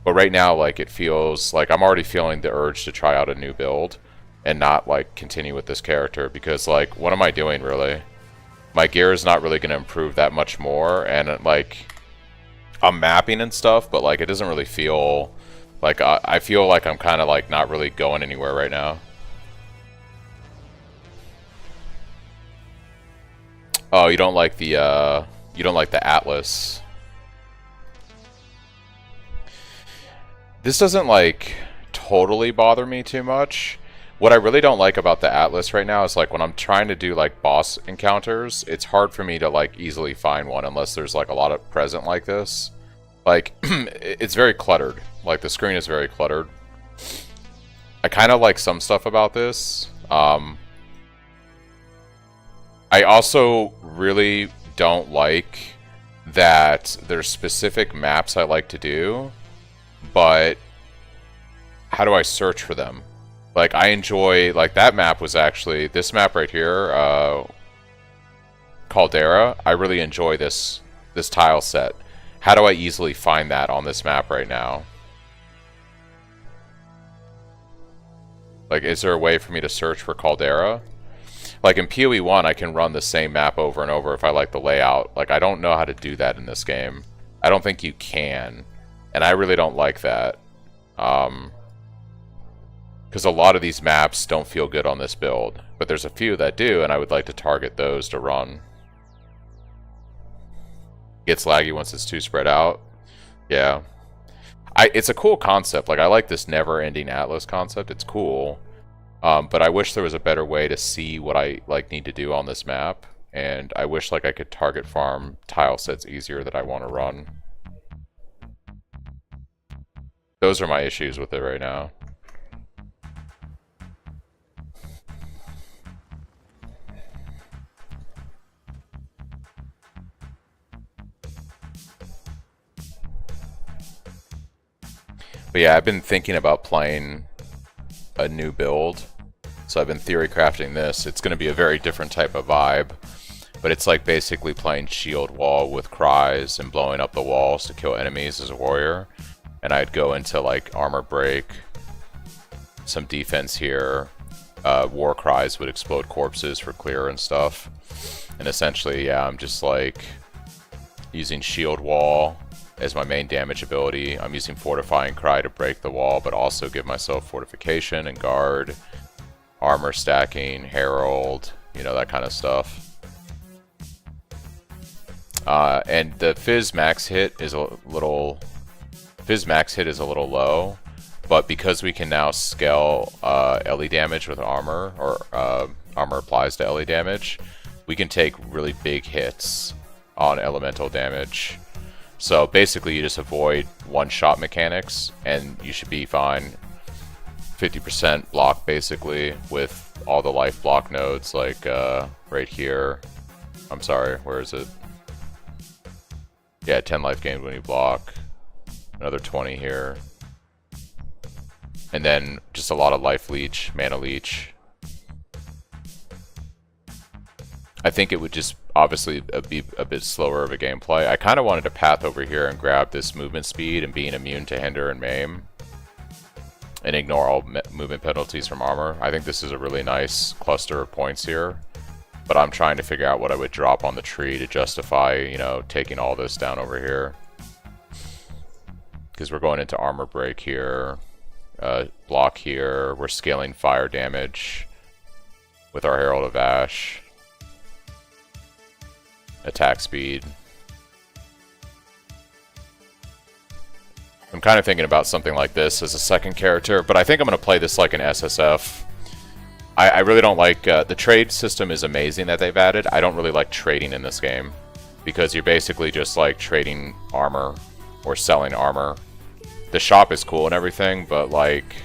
But right now, like, it feels like I'm already feeling the urge to try out a new build and not, like, continue with this character. Because, like, what am I doing, really? My gear is not really going to improve that much more. And, like, I'm mapping and stuff, but, like, it doesn't really feel... Like, I feel like I'm kind of, like, not really going anywhere right now. Oh, you don't like the, you don't like the Atlas. This doesn't, like, totally bother me too much. What I really don't like about the Atlas right now is, like, when I'm trying to do, like, boss encounters, it's hard for me to, like, easily find one unless there's, like, a lot of present like this. Like, it's very cluttered. Like, the screen is very cluttered. I kind of like some stuff about this. I also really don't like that there's specific maps I like to do, but how do I search for them? Like, I enjoy, like, that map was actually, this map right here, Caldera, I really enjoy this tile set. How do I easily find that on this map right now? Like, is there a way for me to search for Caldera? Like in PoE 1, I can run the same map over and over if I like the layout. Like, I don't know how to do that in this game. I don't think you can. And I really don't like that. Because a lot of these maps don't feel good on this build. But there's a few that do, and I would like to target those to run. Gets laggy once it's too spread out. Yeah. It's a cool concept. Like, I like this never-ending Atlas concept. It's cool. But I wish there was a better way to see what I like need to do on this map. And I wish like I could target farm tile sets easier that I want to run. Those are my issues with it right now. But yeah, I've been thinking about playing a new build. So I've been theory crafting this. It's going to be a very different type of vibe. But it's like basically playing shield wall with cries and blowing up the walls to kill enemies as a warrior. And I'd go into like armor break, some defense here. War cries would explode corpses for clear and stuff. And essentially, yeah, I'm just like using shield wall as my main damage ability. I'm using fortifying cry to break the wall, but also give myself fortification and guard, armor stacking, herald, you know, that kind of stuff. And the Fizz max hit is a little low, but because we can now scale LE damage with armor, or armor applies to LE damage, we can take really big hits on elemental damage. So basically you just avoid one-shot mechanics and you should be fine. 50% block basically with all the life block nodes, like right here. I'm sorry, where is it? Yeah, 10 life gained when you block. Another 20 here. And then just a lot of life leech, mana leech. I think it would just obviously be a bit slower of a gameplay. I kind of wanted to path over here and grab this movement speed and being immune to hinder and maim. And ignore all movement penalties from armor. I think this is a really nice cluster of points here. But I'm trying to figure out what I would drop on the tree to justify, you know, taking all this down over here. Because we're going into armor break here. Block here. We're scaling fire damage with our Herald of Ash. Attack speed. I'm kind of thinking about something like this as a second character, but I think I'm going to play this like an SSF. I really don't like... the trade system is amazing that they've added. I don't really like trading in this game, because you're basically just like trading armor or selling armor. The shop is cool and everything, but like...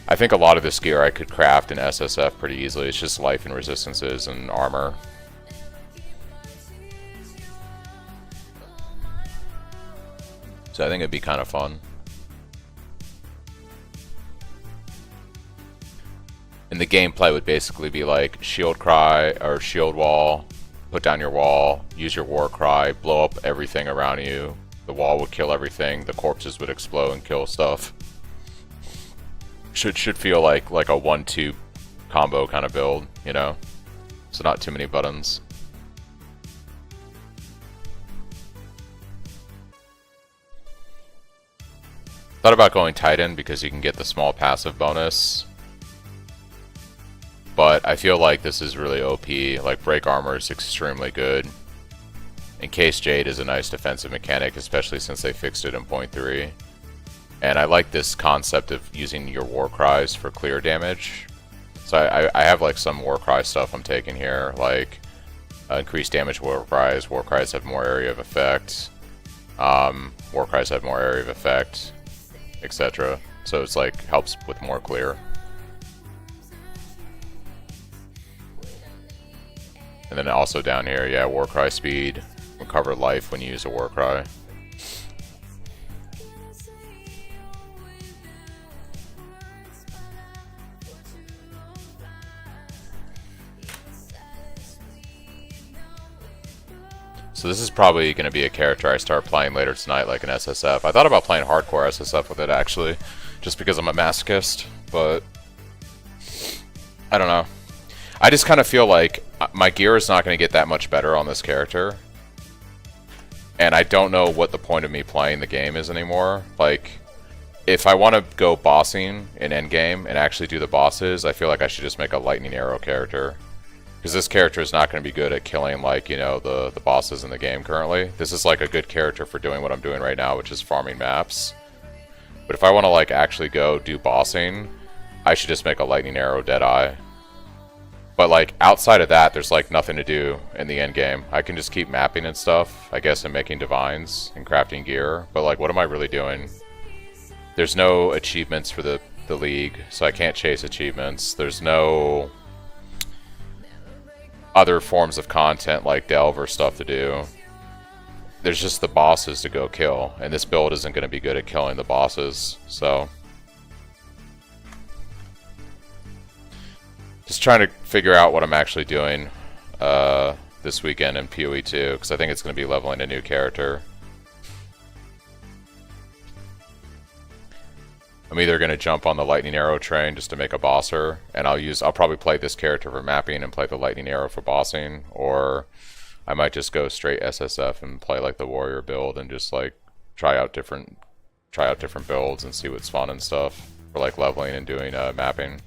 I think a lot of this gear I could craft in SSF pretty easily. It's just life and resistances and armor. So I think it'd be kind of fun. And the gameplay would basically be like shield cry or shield wall, put down your wall, use your war cry, blow up everything around you. The wall would kill everything, the corpses would explode and kill stuff. Should feel like a 1-2 combo kind of build, you know? So not too many buttons. Thought about going Titan because you can get the small passive bonus. But I feel like this is really OP. Like, break armor is extremely good. Encased Jade is a nice defensive mechanic, especially since they fixed it in 0.3. And I like this concept of using your war cries for clear damage. So I have like some war cry stuff I'm taking here, like increased damage war cries have more area of effect. War cries have more area of effect, etc. So it's like helps with more clear. And then also down here, yeah, Warcry speed, recover life when you use a Warcry. So this is probably going to be a character I start playing later tonight, like an SSF. I thought about playing hardcore SSF with it, actually, just because I'm a masochist, but I don't know. I just kind of feel like my gear is not going to get that much better on this character. And I don't know what the point of me playing the game is anymore. Like, if I want to go bossing in Endgame and actually do the bosses, I feel like I should just make a lightning arrow character. Because this character is not going to be good at killing, like, you know, the bosses in the game currently. This is like a good character for doing what I'm doing right now, which is farming maps. But if I want to, like, actually go do bossing, I should just make a lightning arrow Deadeye. But, like, outside of that, there's, like, nothing to do in the end game. I can just keep mapping and stuff, I guess, and making divines and crafting gear. But, like, what am I really doing? There's no achievements for the league, so I can't chase achievements. There's no other forms of content like delve or stuff to do. There's just the bosses to go kill, and this build isn't going to be good at killing the bosses, so... Just trying to figure out what I'm actually doing this weekend in PoE 2, because I think it's going to be leveling a new character. I'm either going to jump on the lightning arrow train just to make a bosser, and I'll probably play this character for mapping and play the lightning arrow for bossing, or I might just go straight SSF and play like the warrior build and just like try out different builds and see what's fun and stuff for like leveling and doing mapping.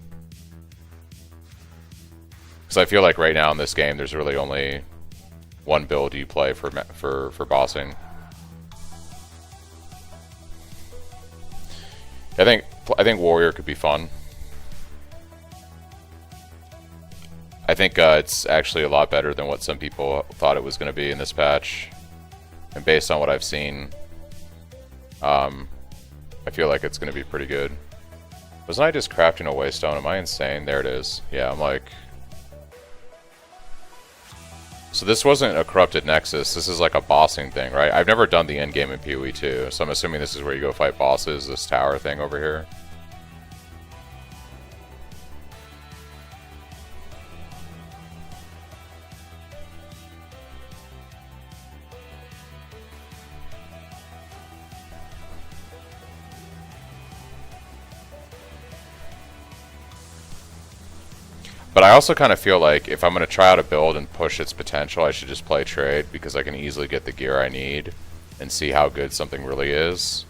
Because I feel like right now in this game there's really only one build you play for bossing. I think warrior could be fun. I think it's actually a lot better than what some people thought it was going to be in this patch. And based on what I've seen, I feel like it's going to be pretty good. Wasn't I just crafting a waystone? Am I insane? There it is. Yeah, I'm like... So this wasn't a corrupted nexus, this is like a bossing thing, right? I've never done the endgame in PoE 2, so I'm assuming this is where you go fight bosses, this tower thing over here. But I also kind of feel like if I'm going to try out a build and push its potential, I should just play trade, because I can easily get the gear I need and see how good something really is.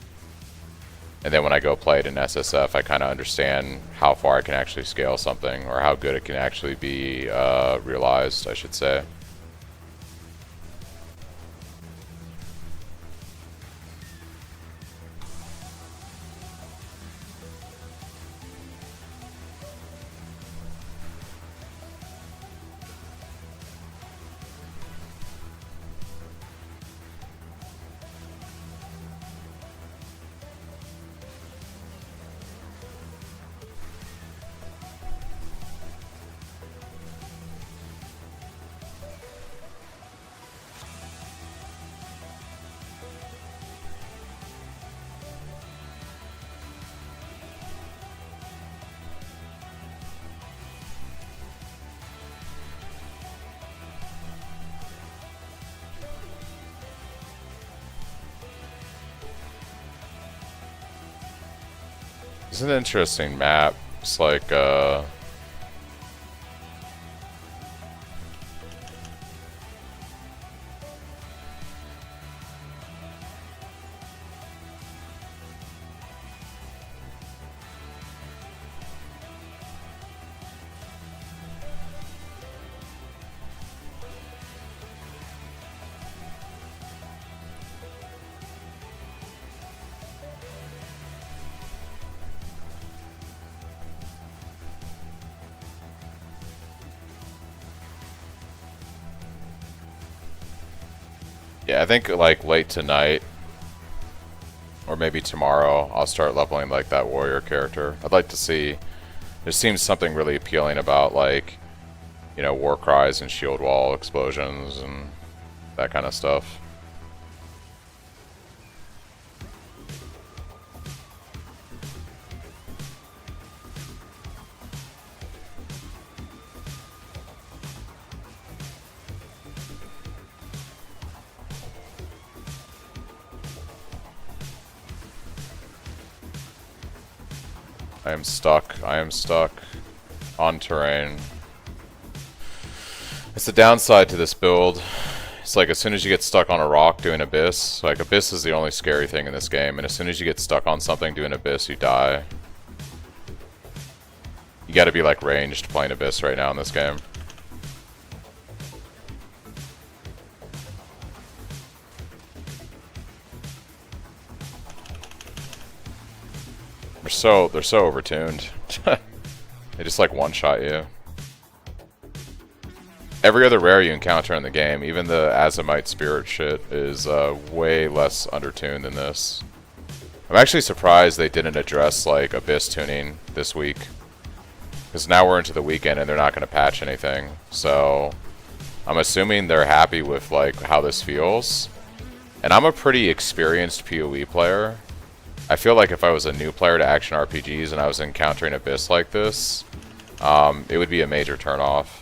And then when I go play it in SSF, I kind of understand how far I can actually scale something, or how good it can actually be realized, I should say. It's an interesting map. It's like, yeah, I think like late tonight, or maybe tomorrow, I'll start leveling like that warrior character. I'd like to see, there seems something really appealing about like, you know, war cries and shield wall explosions and that kind of stuff. I am stuck on terrain. It's the downside to this build. It's like as soon as you get stuck on a rock doing Abyss, like Abyss is the only scary thing in this game, and as soon as you get stuck on something doing Abyss, you die. You gotta be like ranged playing Abyss right now in this game. They're so overtuned. They just like one-shot you. Every other rare you encounter in the game, even the Azimite Spirit shit, is way less undertuned than this. I'm actually surprised they didn't address like Abyss tuning this week, because now we're into the weekend and they're not going to patch anything. So I'm assuming they're happy with like how this feels. And I'm a pretty experienced PoE player. I feel like if I was a new player to action RPGs and I was encountering Abyss like this, it would be a major turnoff.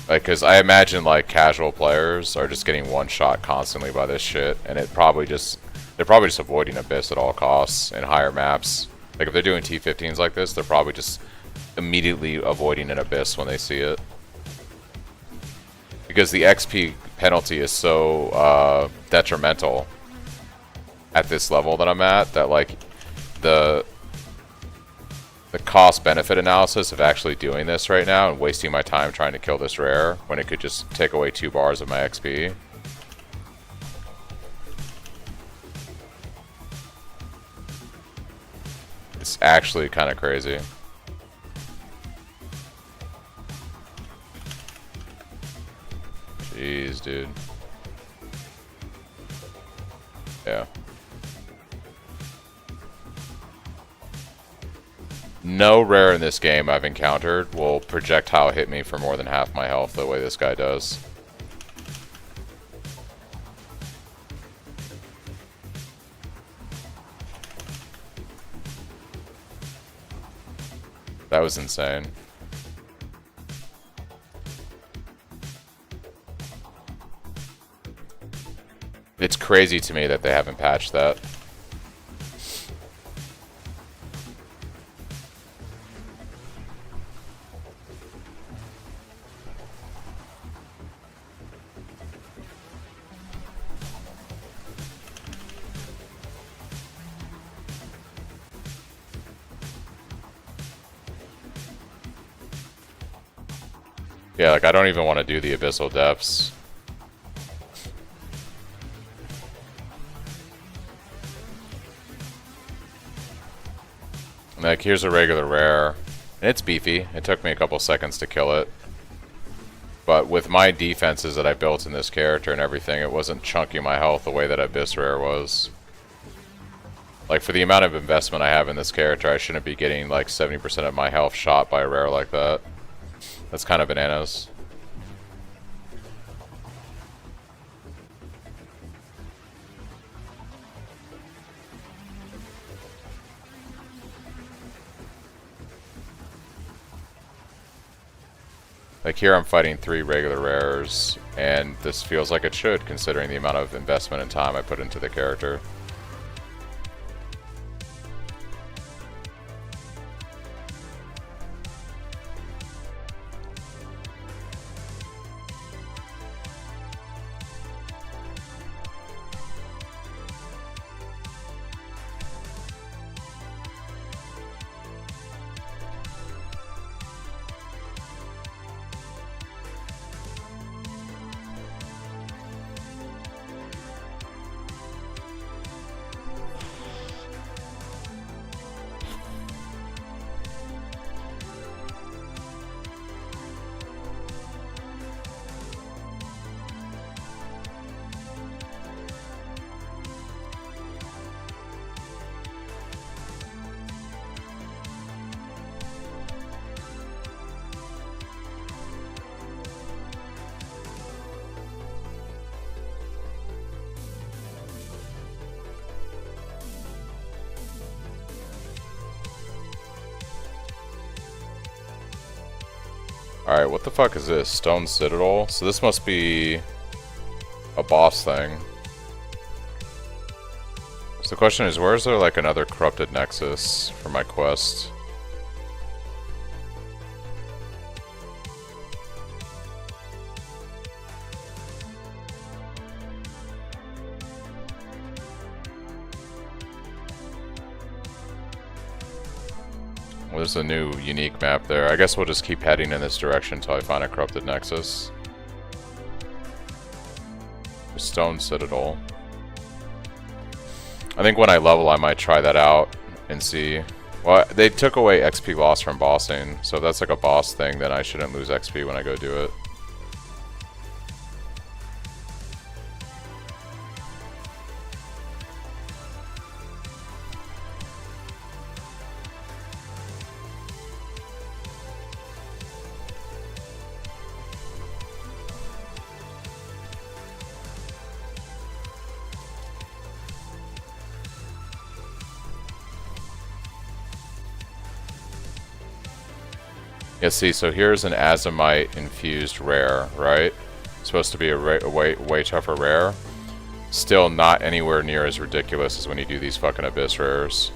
Like, because I imagine like casual players are just getting one shot constantly by this shit, and they're probably just avoiding Abyss at all costs in higher maps. Like if they're doing T15s like this, they're probably just immediately avoiding an Abyss when they see it, because the XP penalty is so detrimental at this level that I'm at, that like the cost benefit analysis of actually doing this right now and wasting my time trying to kill this rare when it could just take away 2 bars of my XP. It's actually kind of crazy. Jeez, dude. Yeah. No rare in this game I've encountered will projectile hit me for more than half my health the way this guy does. That was insane. It's crazy to me that they haven't patched that. Yeah, like I don't even want to do the Abyssal Depths. Like, here's a regular rare, and it's beefy. It took me a couple seconds to kill it. But with my defenses that I built in this character and everything, it wasn't chunking my health the way that Abyss Rare was. Like, for the amount of investment I have in this character, I shouldn't be getting like 70% of my health shot by a rare like that. That's kind of bananas. Like here I'm fighting 3 regular rares, and this feels like it should, considering the amount of investment and time I put into the character. Alright, what the fuck is this? Stone Citadel? So this must be a boss thing. So the question is, where is there like another corrupted nexus for my quest? there's a new unique map there. I guess we'll just keep heading in this direction until I find a corrupted nexus. Stone Citadel. I think when I level, I might try that out and see. Well, they took away XP loss from bossing, so if that's like a boss thing, then I shouldn't lose XP when I go do it. Yeah, see, so here's an Azimite infused rare, right? Supposed to be a way tougher rare. Still not anywhere near as ridiculous as when you do these fucking Abyss rares.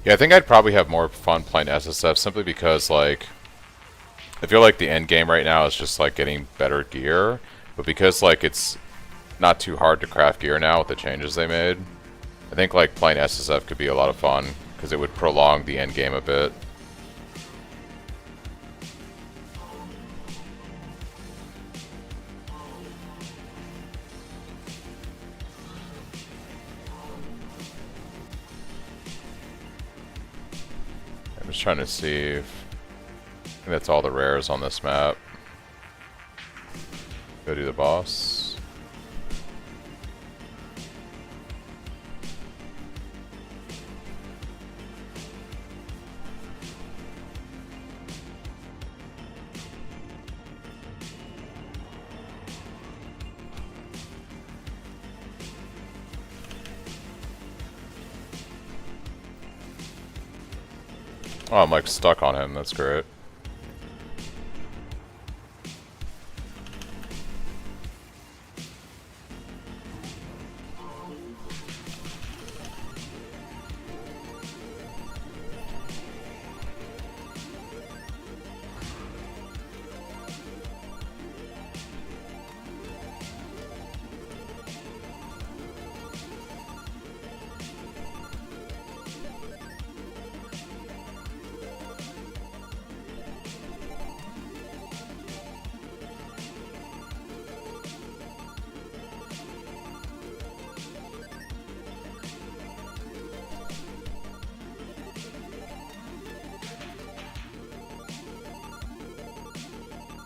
Yeah, I think I'd probably have more fun playing SSF simply because, like, I feel like the end game right now is just, like, getting better gear. But because, like, it's not too hard to craft gear now with the changes they made, I think, like, playing SSF could be a lot of fun because it would prolong the end game a bit. I'm just trying to see if... I think that's all the rares on this map. Go do the boss. Oh, I'm like stuck on him, that's great.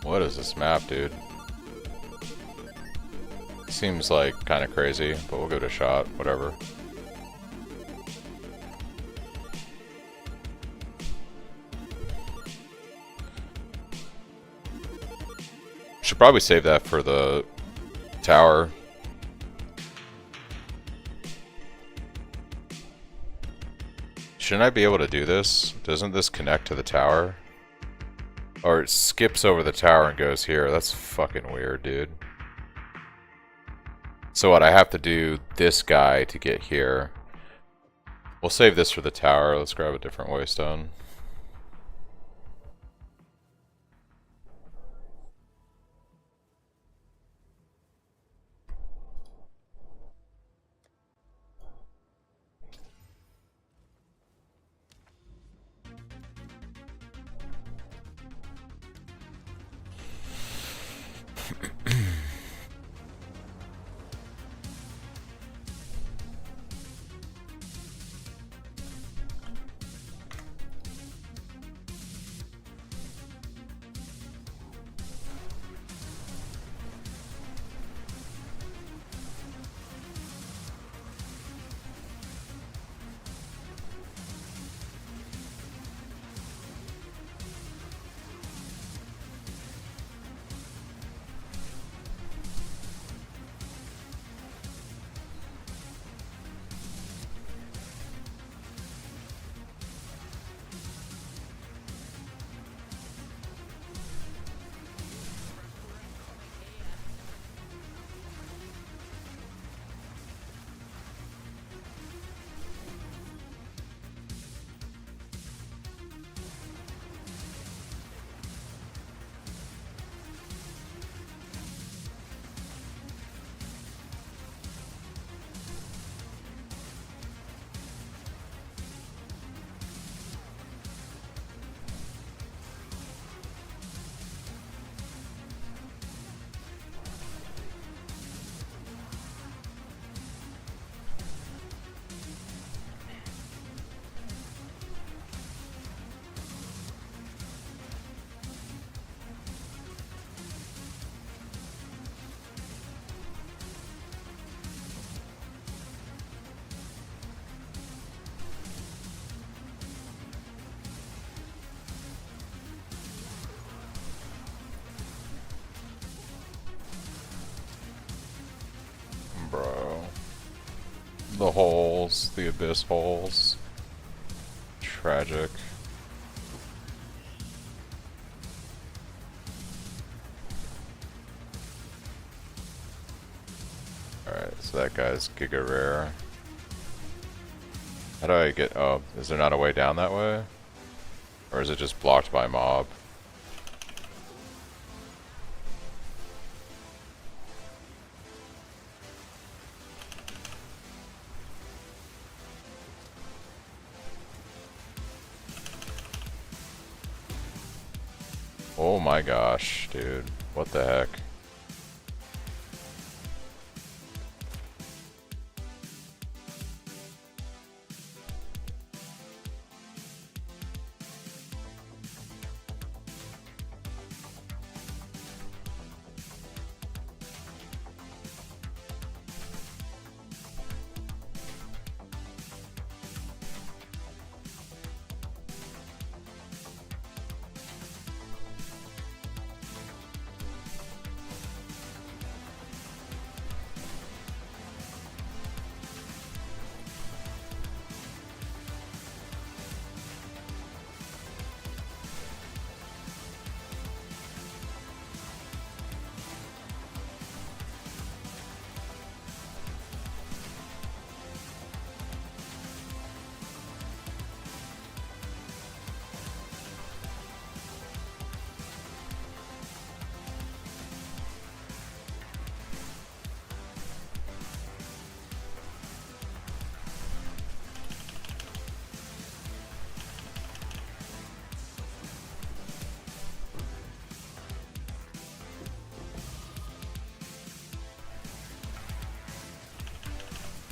What is this map, dude? Seems like kind of crazy, but we'll give it a shot. Whatever. Should probably save that for the tower. Shouldn't I be able to do this? Doesn't this connect to the tower? Or it skips over the tower and goes here. That's fucking weird, dude. So what, I have to do this guy to get here. We'll save this for the tower. Let's grab a different waystone. Bro. The holes, the abyss holes. Tragic. Alright, so that guy's giga rare. How do I get... oh, is there not a way down that way? Or is it just blocked by mob? Oh my gosh, dude. What the heck?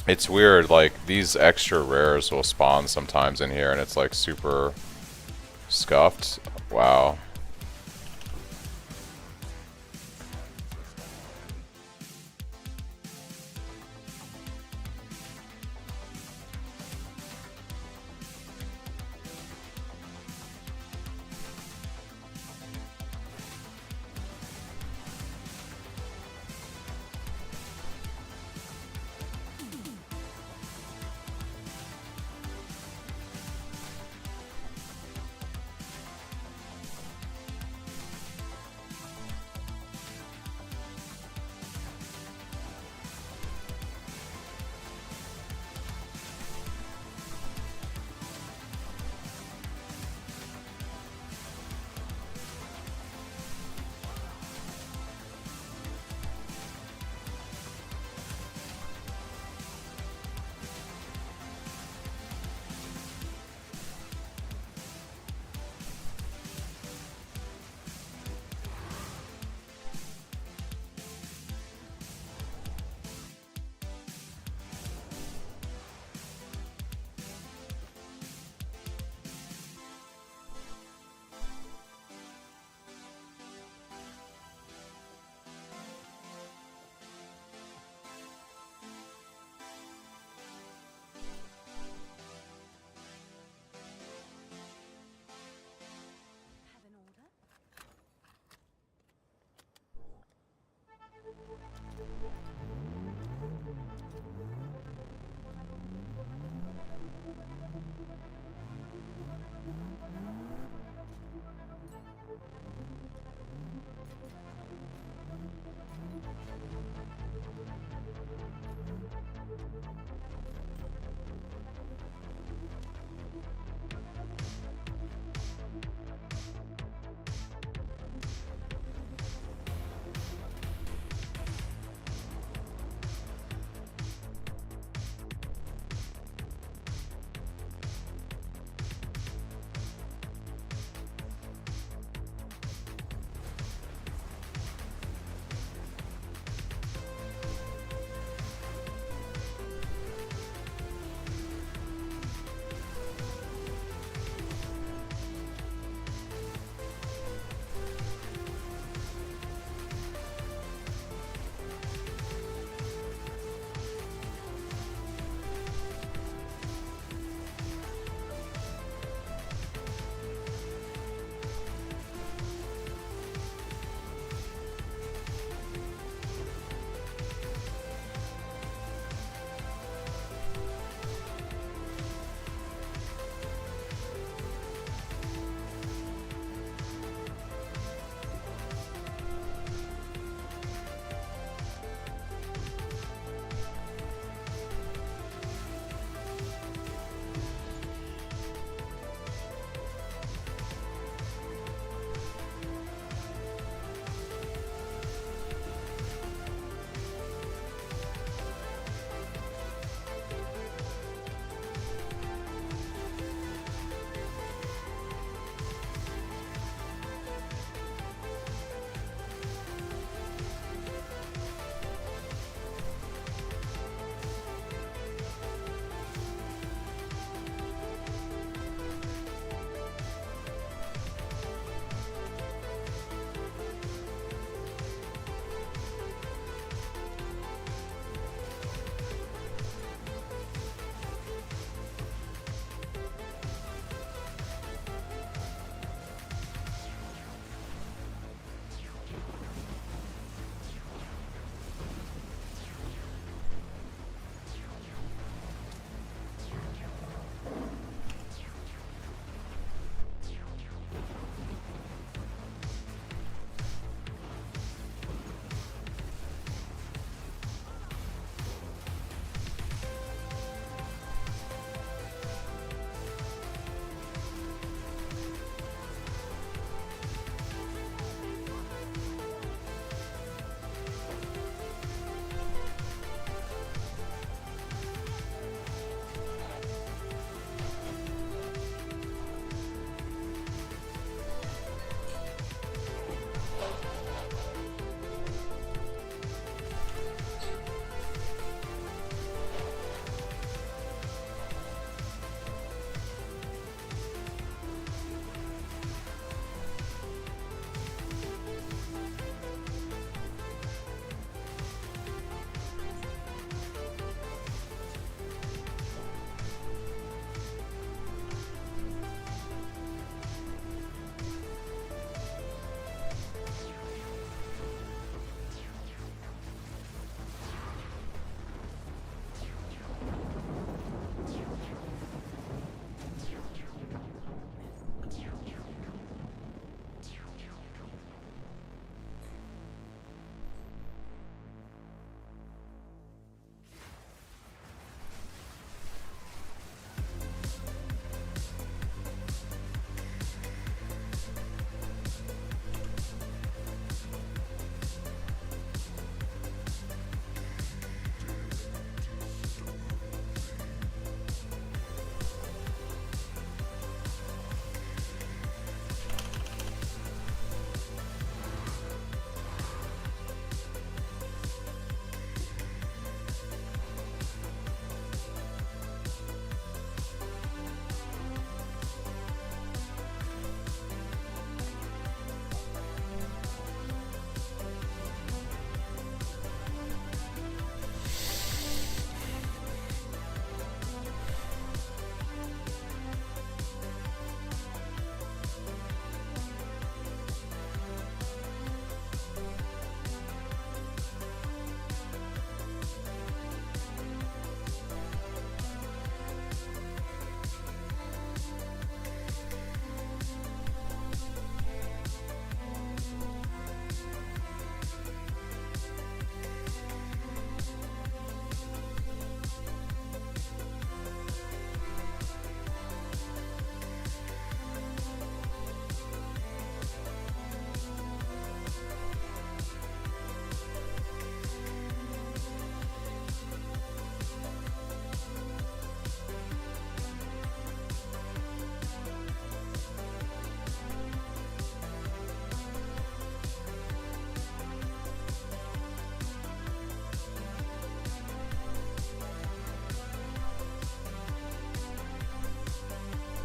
It's weird, like, these extra rares will spawn sometimes in here and it's like super scuffed. Wow.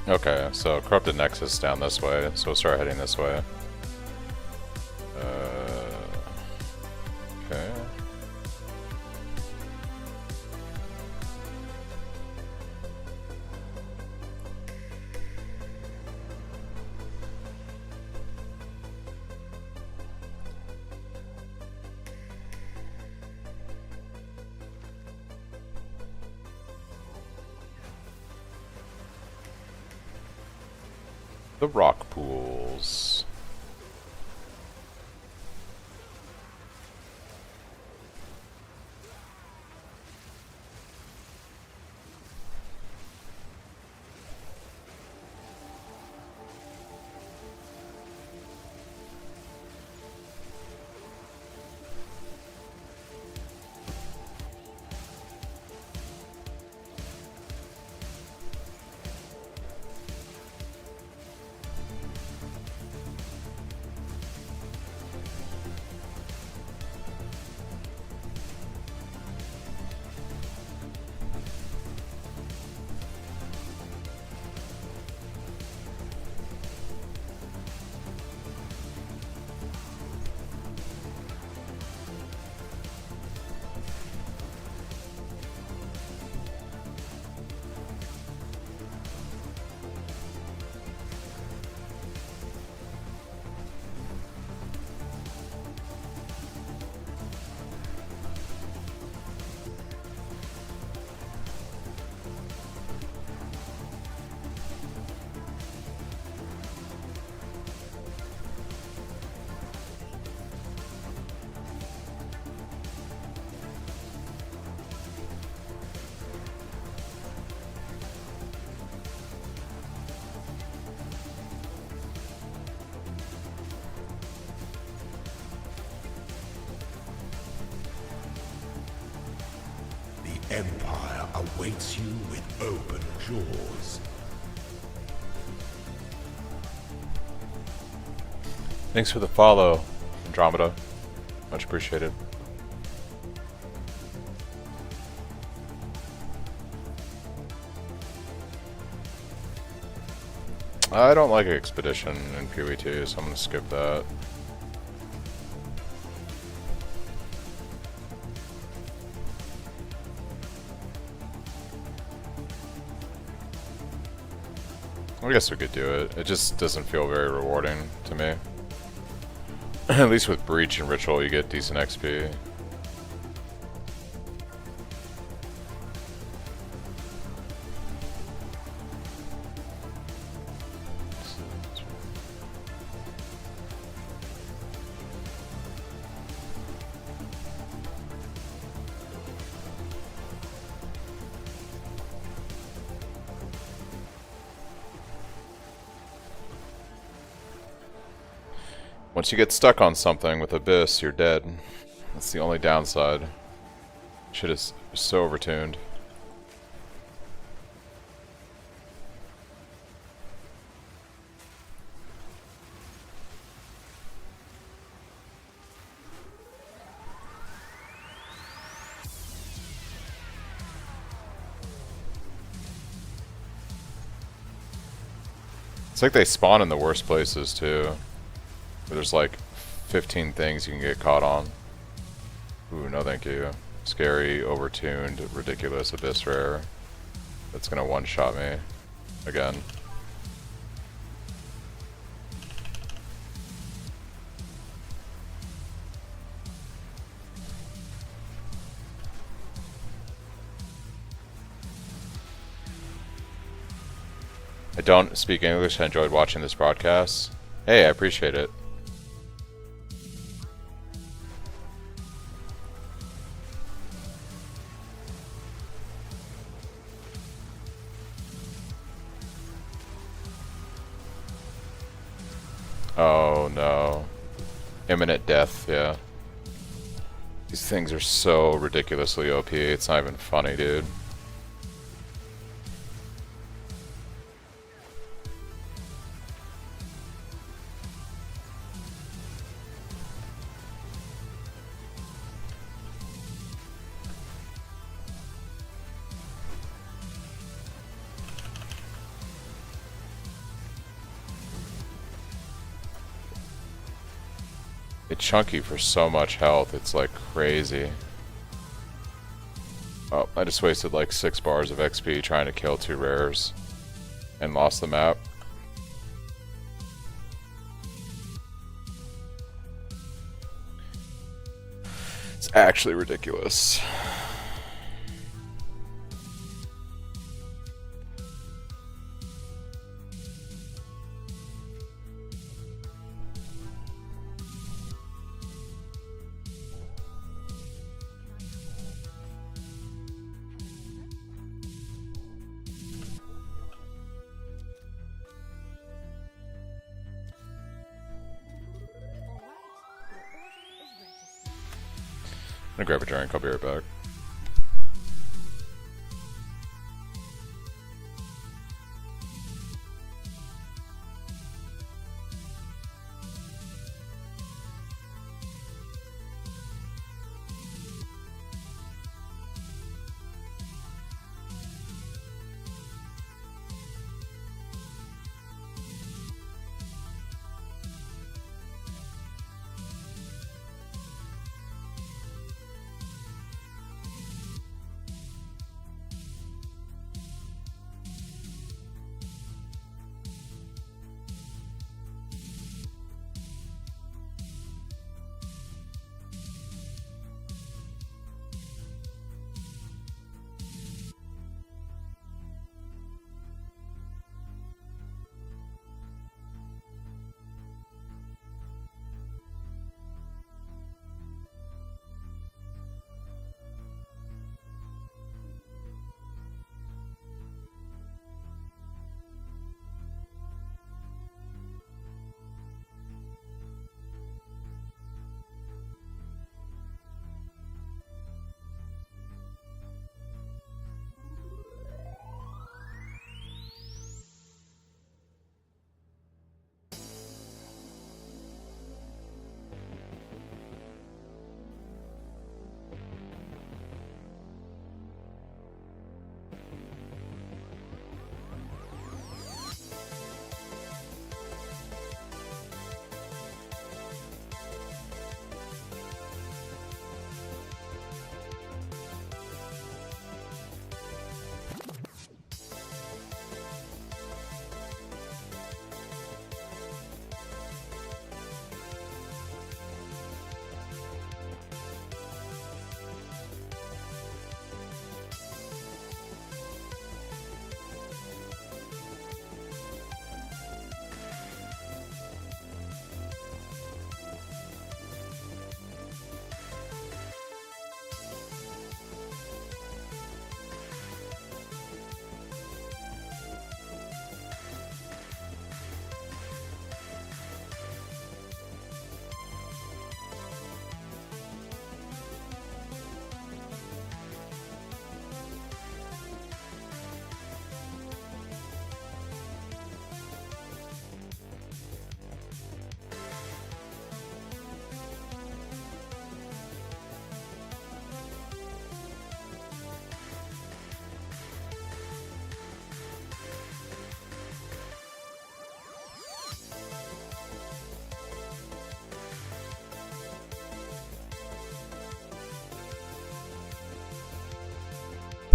Okay, so Corrupted Nexus down this way, so we'll start heading this way. Okay. The rock pools. Empire awaits you with open jaws. Thanks for the follow, Andromeda. Much appreciated. I don't like Expedition in PoE2, so I'm gonna skip that. I guess we could do it. It just doesn't feel very rewarding to me. At least with Breach and Ritual, you get decent XP. Once you get stuck on something with Abyss, you're dead. That's the only downside. Shit is so overtuned. It's like they spawn in the worst places too. Where there's like 15 things you can get caught on. Ooh, no thank you. Scary, overtuned, ridiculous Abyss rare. That's gonna one-shot me. Again. I don't speak English. I enjoyed watching this broadcast. Hey, I appreciate it. Oh no. Imminent death, yeah. These things are so ridiculously OP, it's not even funny, dude. It's chunky for so much health, it's like crazy. Oh, I just wasted like 6 bars of XP trying to kill 2 rares. And lost the map. It's actually ridiculous. I'm gonna grab a drink, I'll be right back.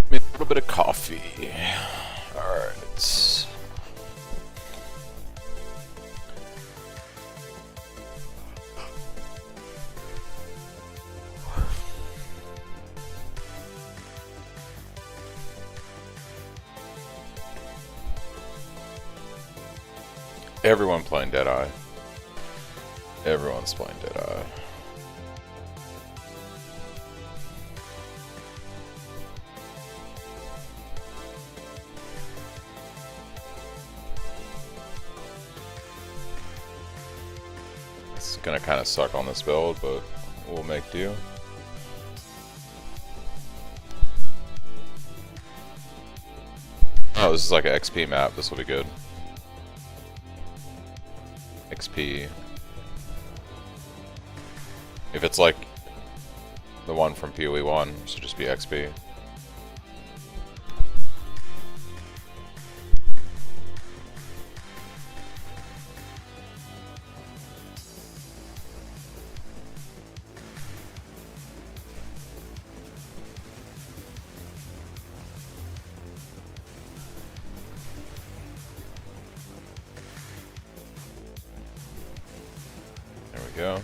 Made a little bit of coffee. Alright. Everyone playing Deadeye. Everyone's playing Deadeye. It's gonna kind of suck on this build, but we'll make do. Oh, this is like an XP map. This will be good. XP. If it's like the one from PoE 1, it should just be XP. go.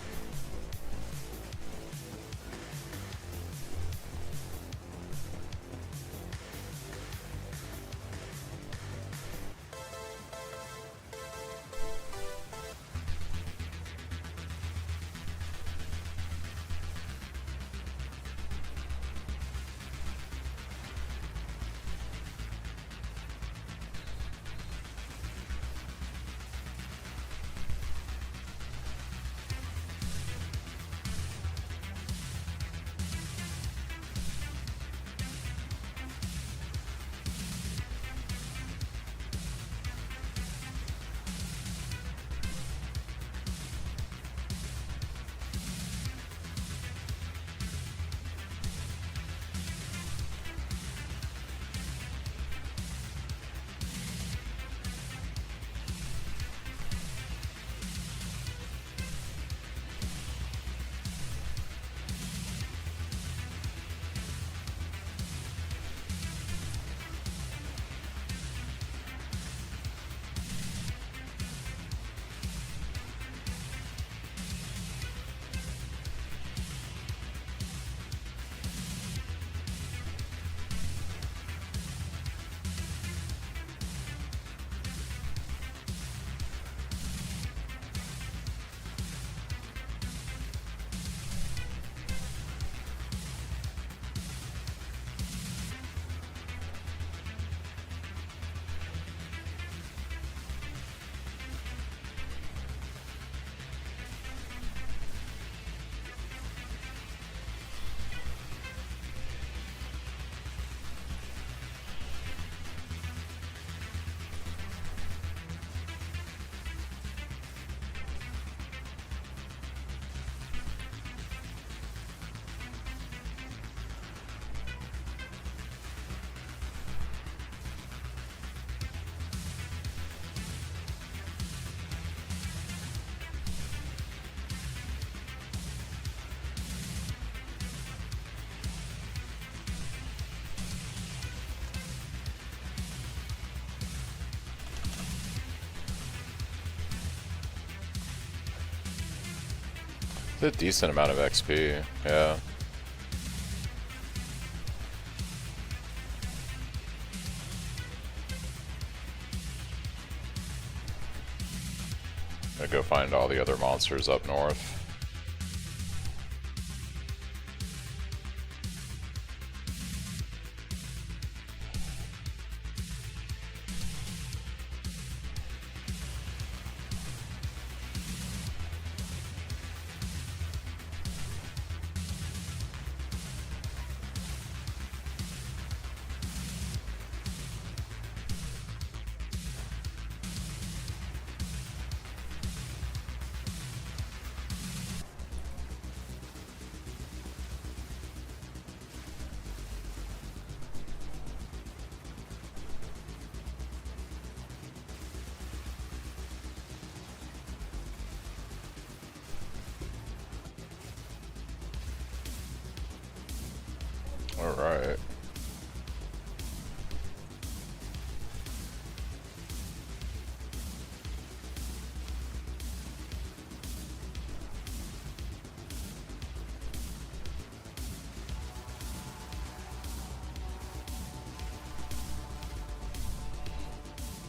A decent amount of XP, yeah. Gonna go find all the other monsters up north. Alright.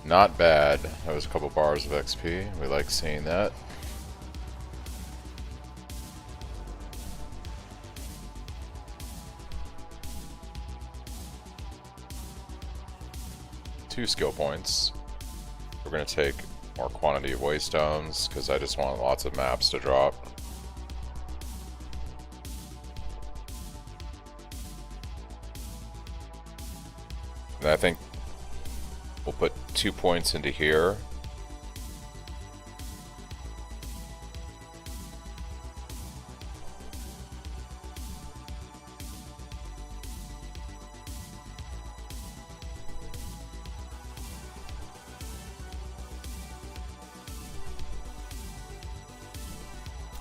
Not bad. That was a couple bars of XP. We like seeing that. Two skill points. We're going to take more quantity of waystones because I just want lots of maps to drop. And I think we'll put 2 points into here.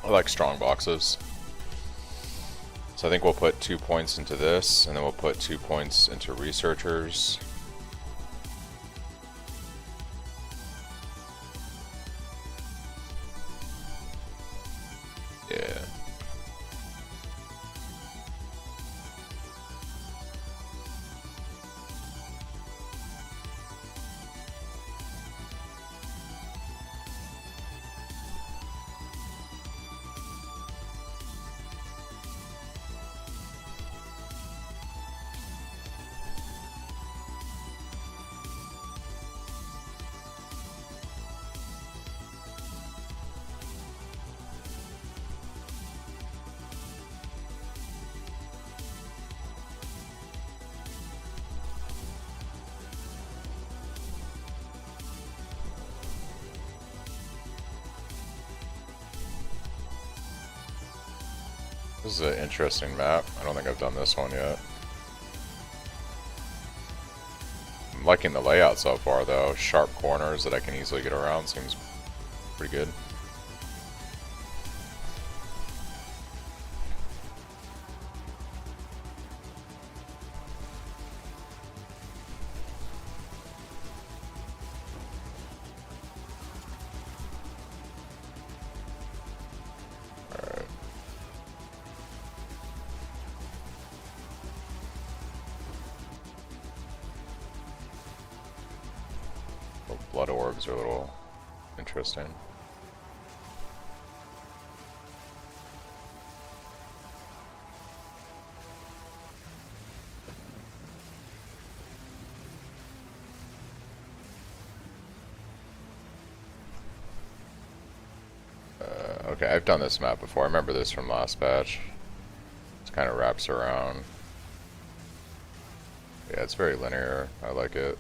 I like strong boxes. So I think we'll put 2 points into this, and then we'll put 2 points into researchers. This is an interesting map. I don't think I've done this one yet. I'm liking the layout so far though. Sharp corners that I can easily get around seems pretty good. Blood orbs are a little interesting. Okay, I've done this map before. I remember this from last patch. It kind of wraps around. Yeah, it's very linear. I like it.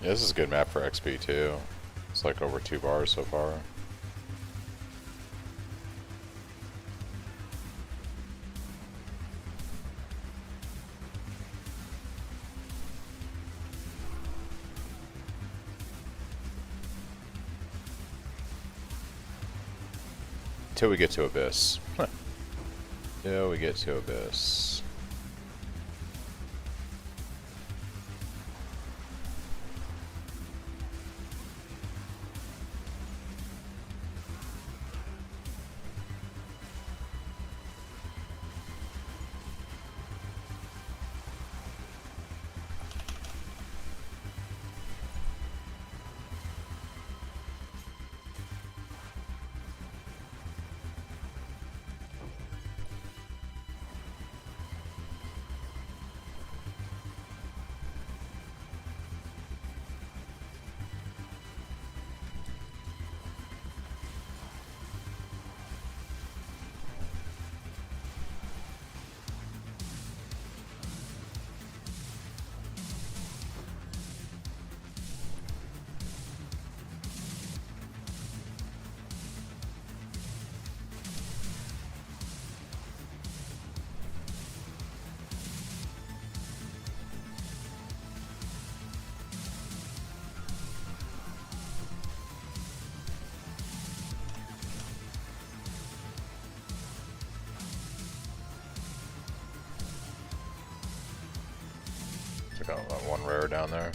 Yeah, this is a good map for XP too. It's like over 2 bars so far. Till we get to Abyss. Till we get to Abyss. Took out that one rare down there.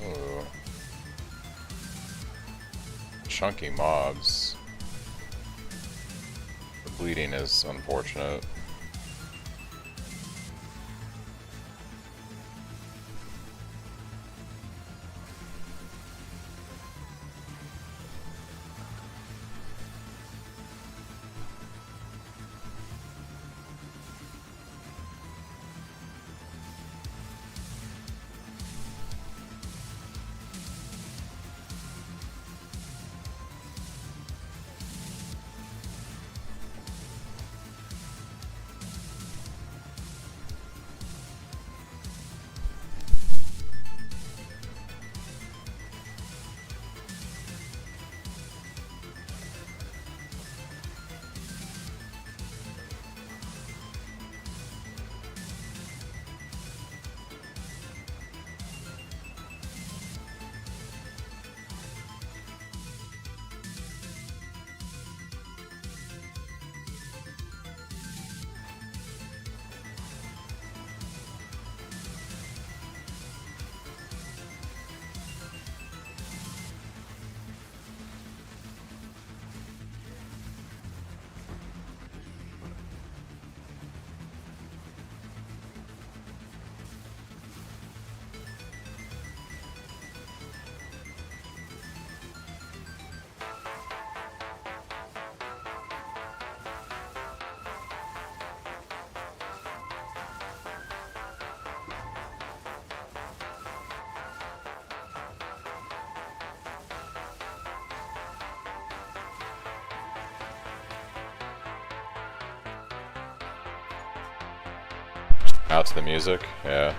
Ooh. Chunky mobs. The bleeding is unfortunate. Out to the music, yeah.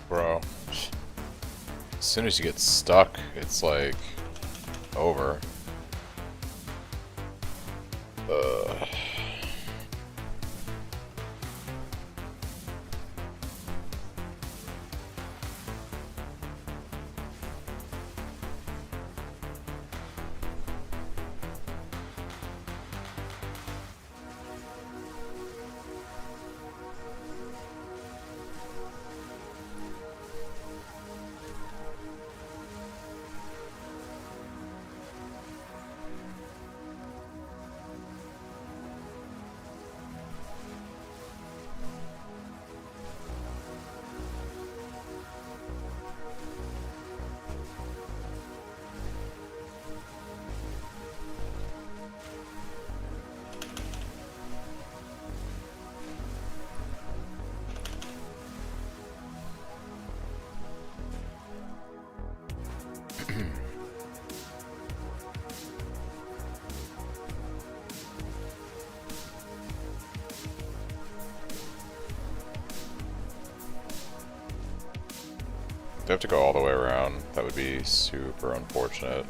Bro. As soon as you get stuck, it's like over. They have to go all the way around. That would be super unfortunate.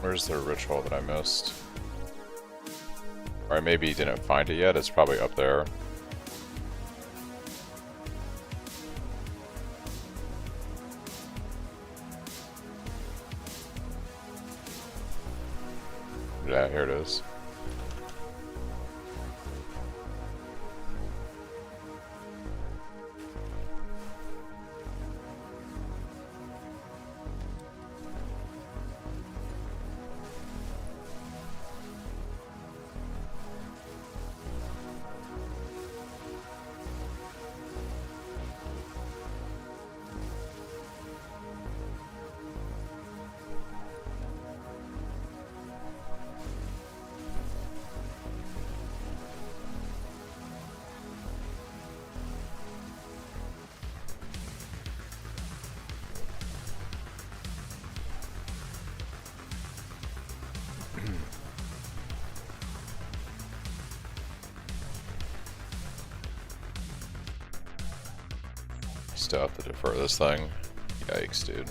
Where's the ritual that I missed? Or maybe you didn't find it yet, it's probably up there. Yeah, here it is. Still have to defer this thing. Yikes, dude.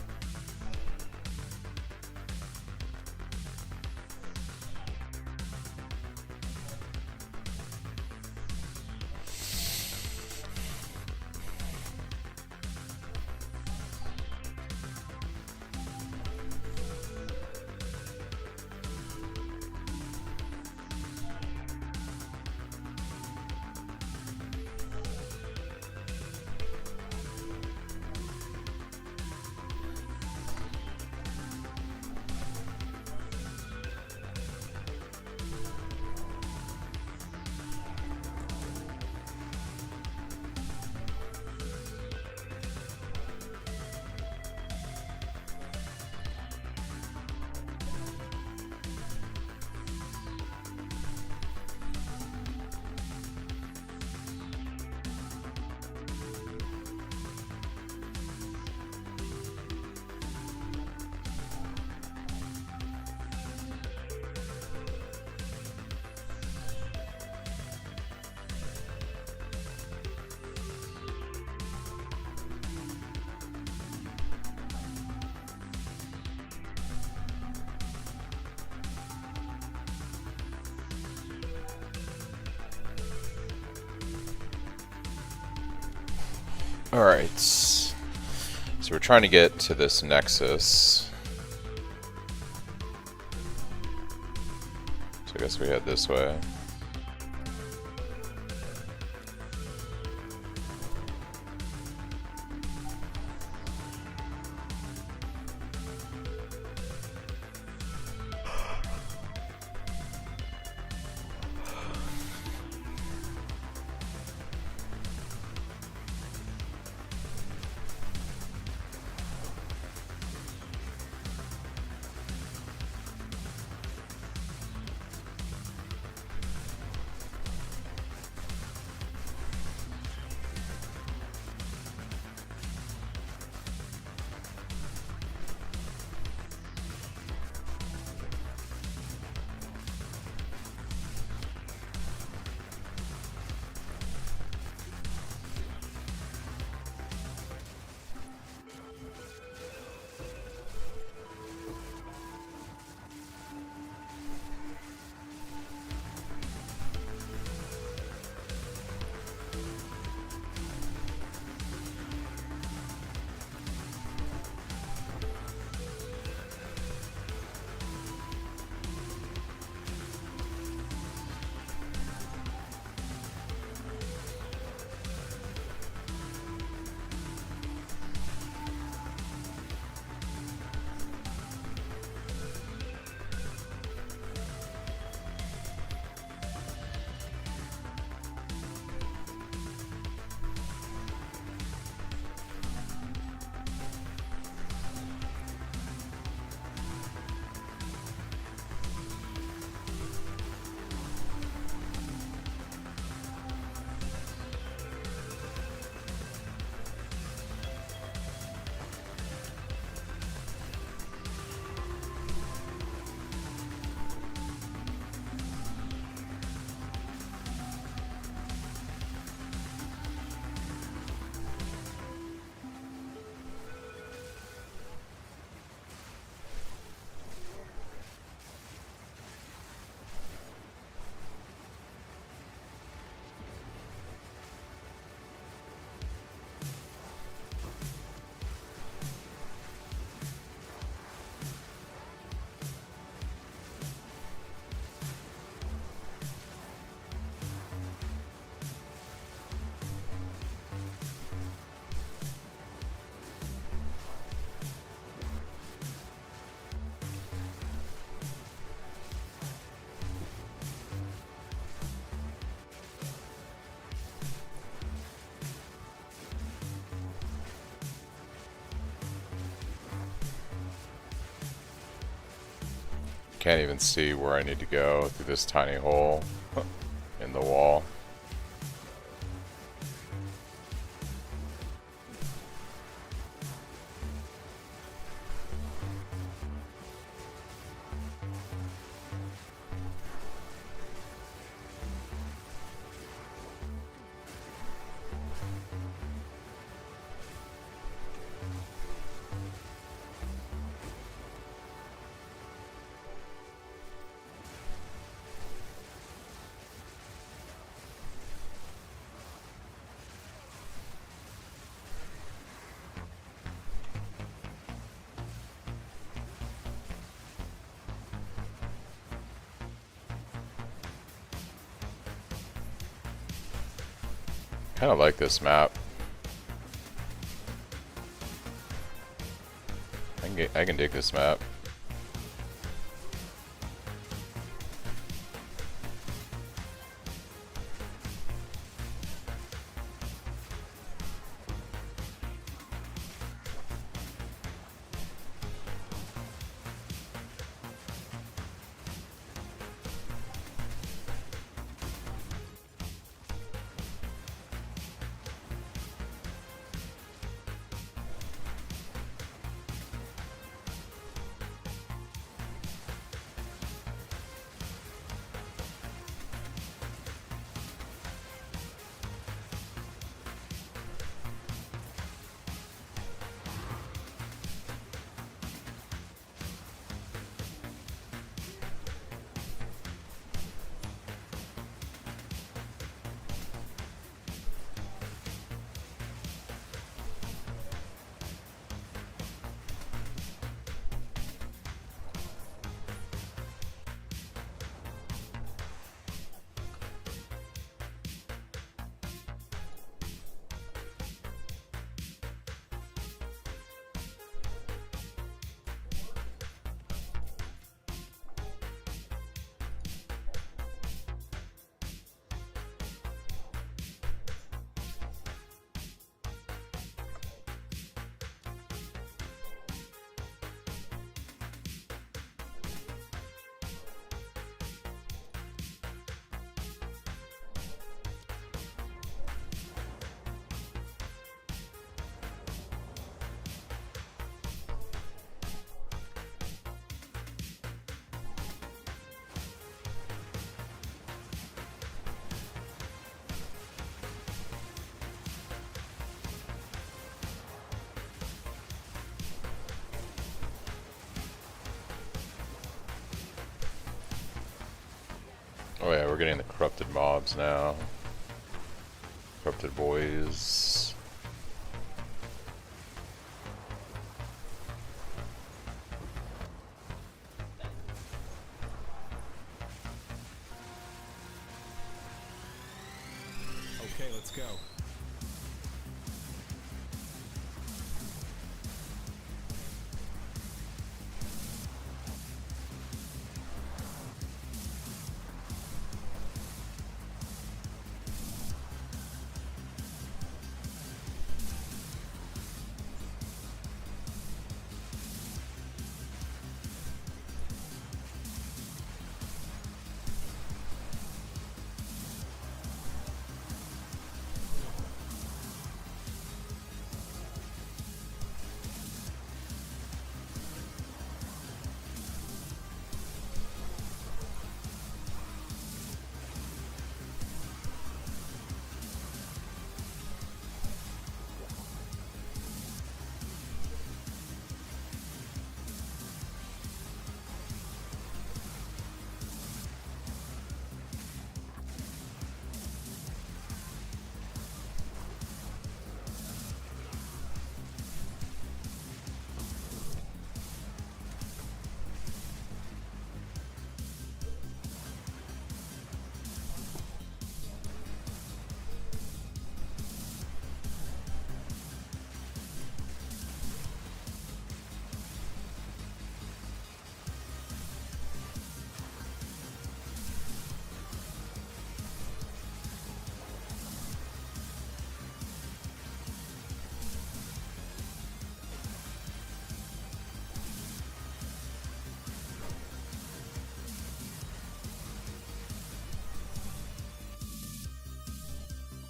Alright, so we're trying to get to this nexus. So I guess we head this way. Can't even see where I need to go through this tiny hole in the wall. Kind of like this map. I can dig this map. Oh yeah, we're getting the corrupted mobs now. Corrupted boys. Okay, let's go.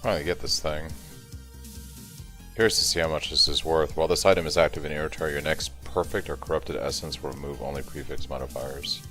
Finally get this thing. Curious to see how much this is worth. While this item is active in inventory, your next perfect or corrupted essence will remove only prefix modifiers.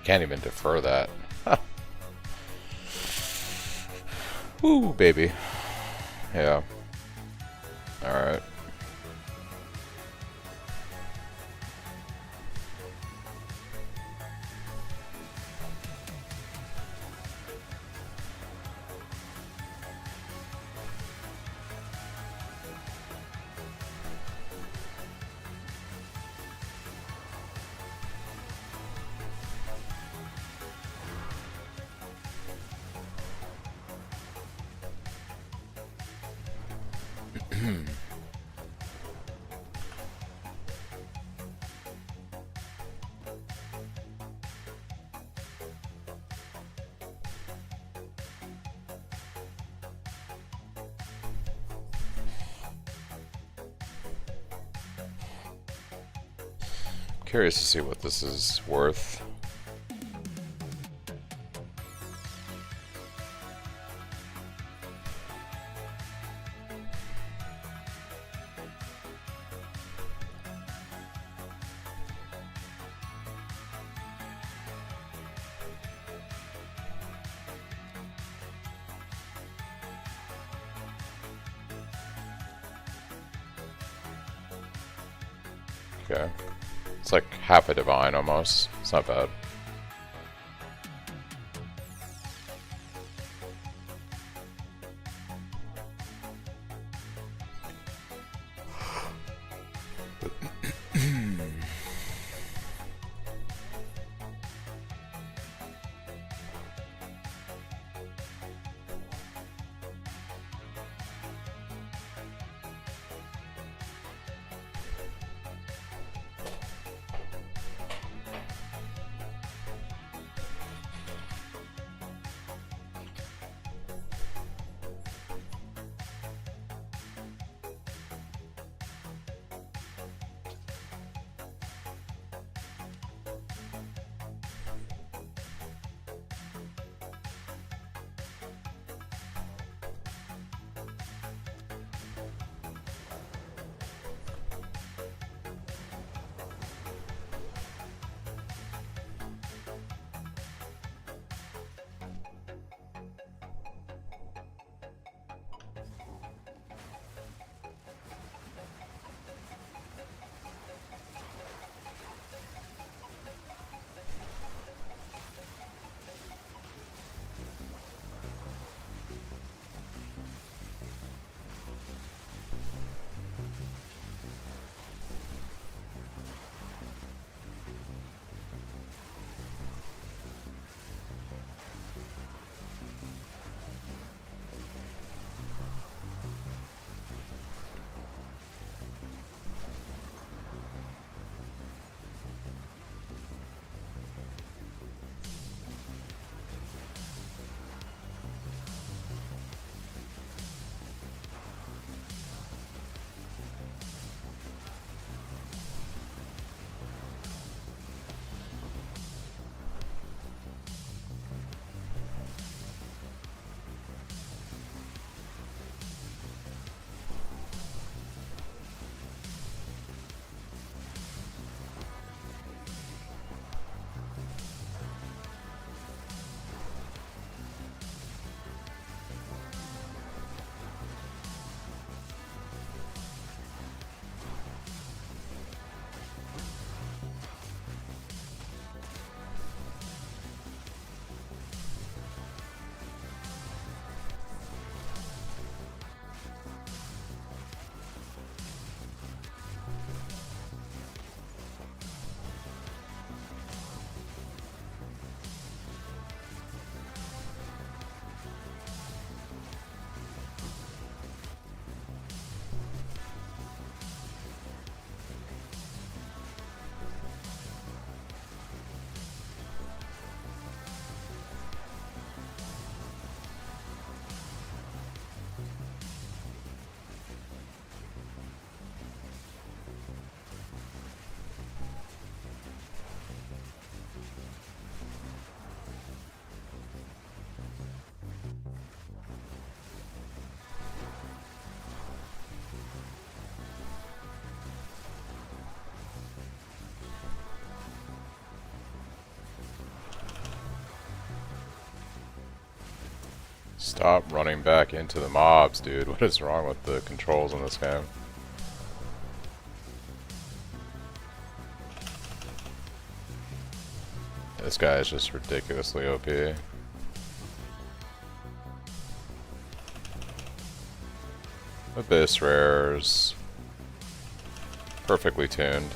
Can't even defer that. Ooh, baby. Yeah. Alright. Curious to see what this is worth. Okay. It's like half a divine almost. It's not bad. Stop running back into the mobs, dude. What is wrong with the controls in this game? This guy is just ridiculously OP. Abyss rares. Perfectly tuned.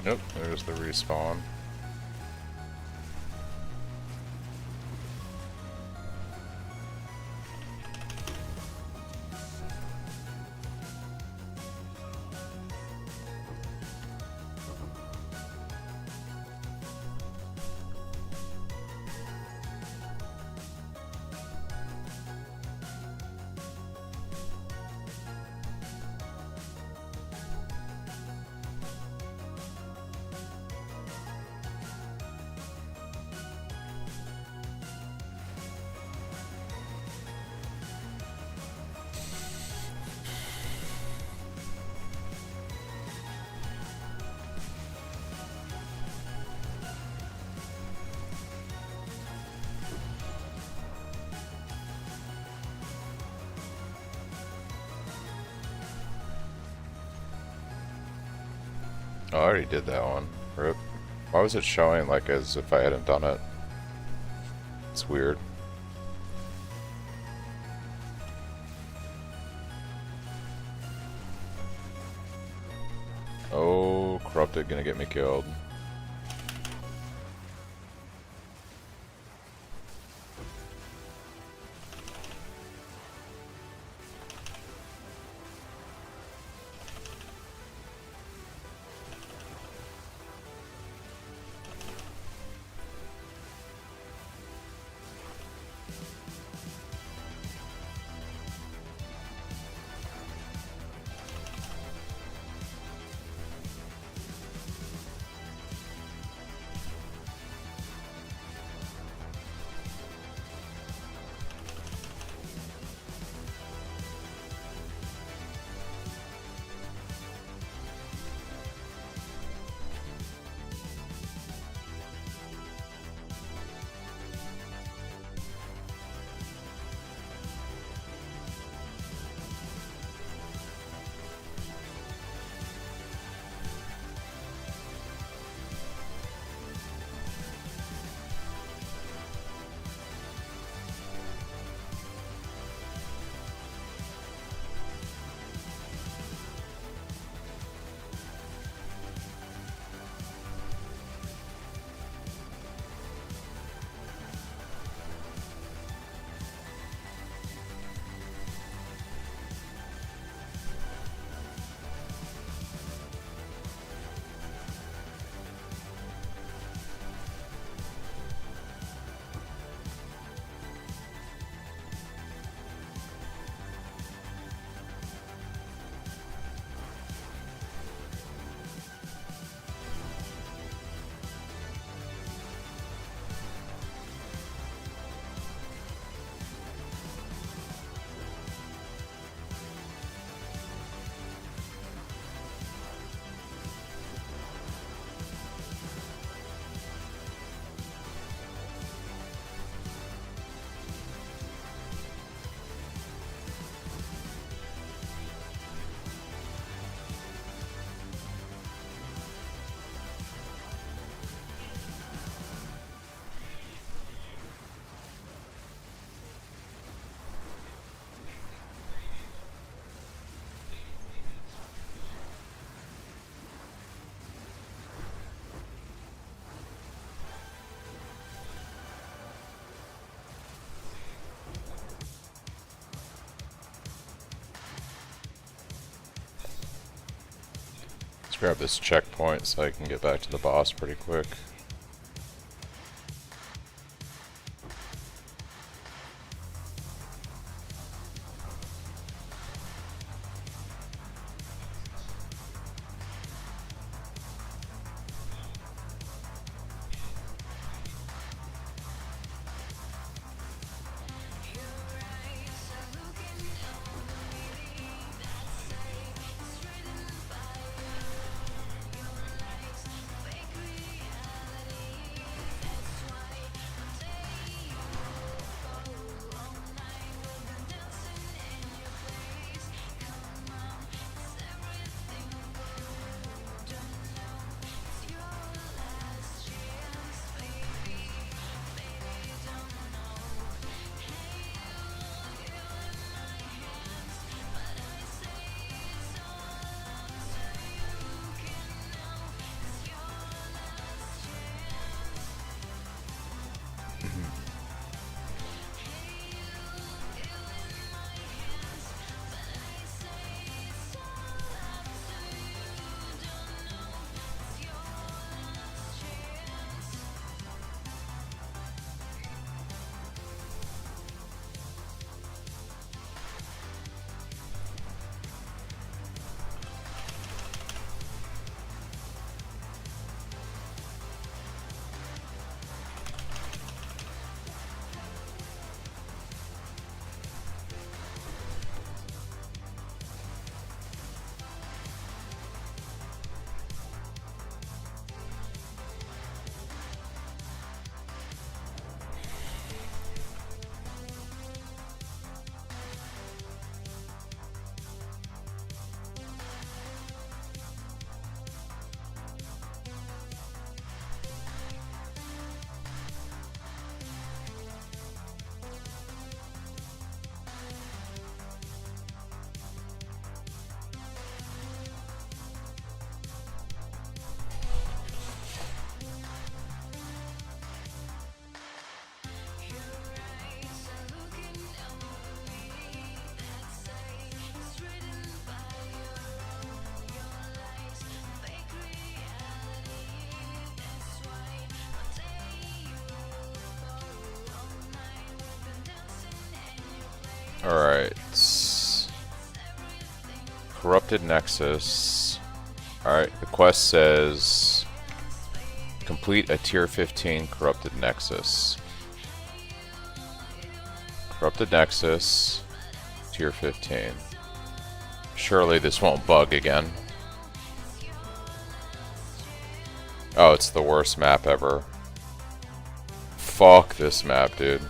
Yep, there's the respawn. Oh, I already did that one. Rip. Why was it showing like as if I hadn't done it? It's weird. Oh, corrupted gonna get me killed. Let's grab this checkpoint so I can get back to the boss pretty quick. Alright. Corrupted Nexus. Alright, the quest says complete a tier 15 Corrupted Nexus. Corrupted Nexus, tier 15. Surely this won't bug again. Oh, it's the worst map ever. Fuck this map, dude.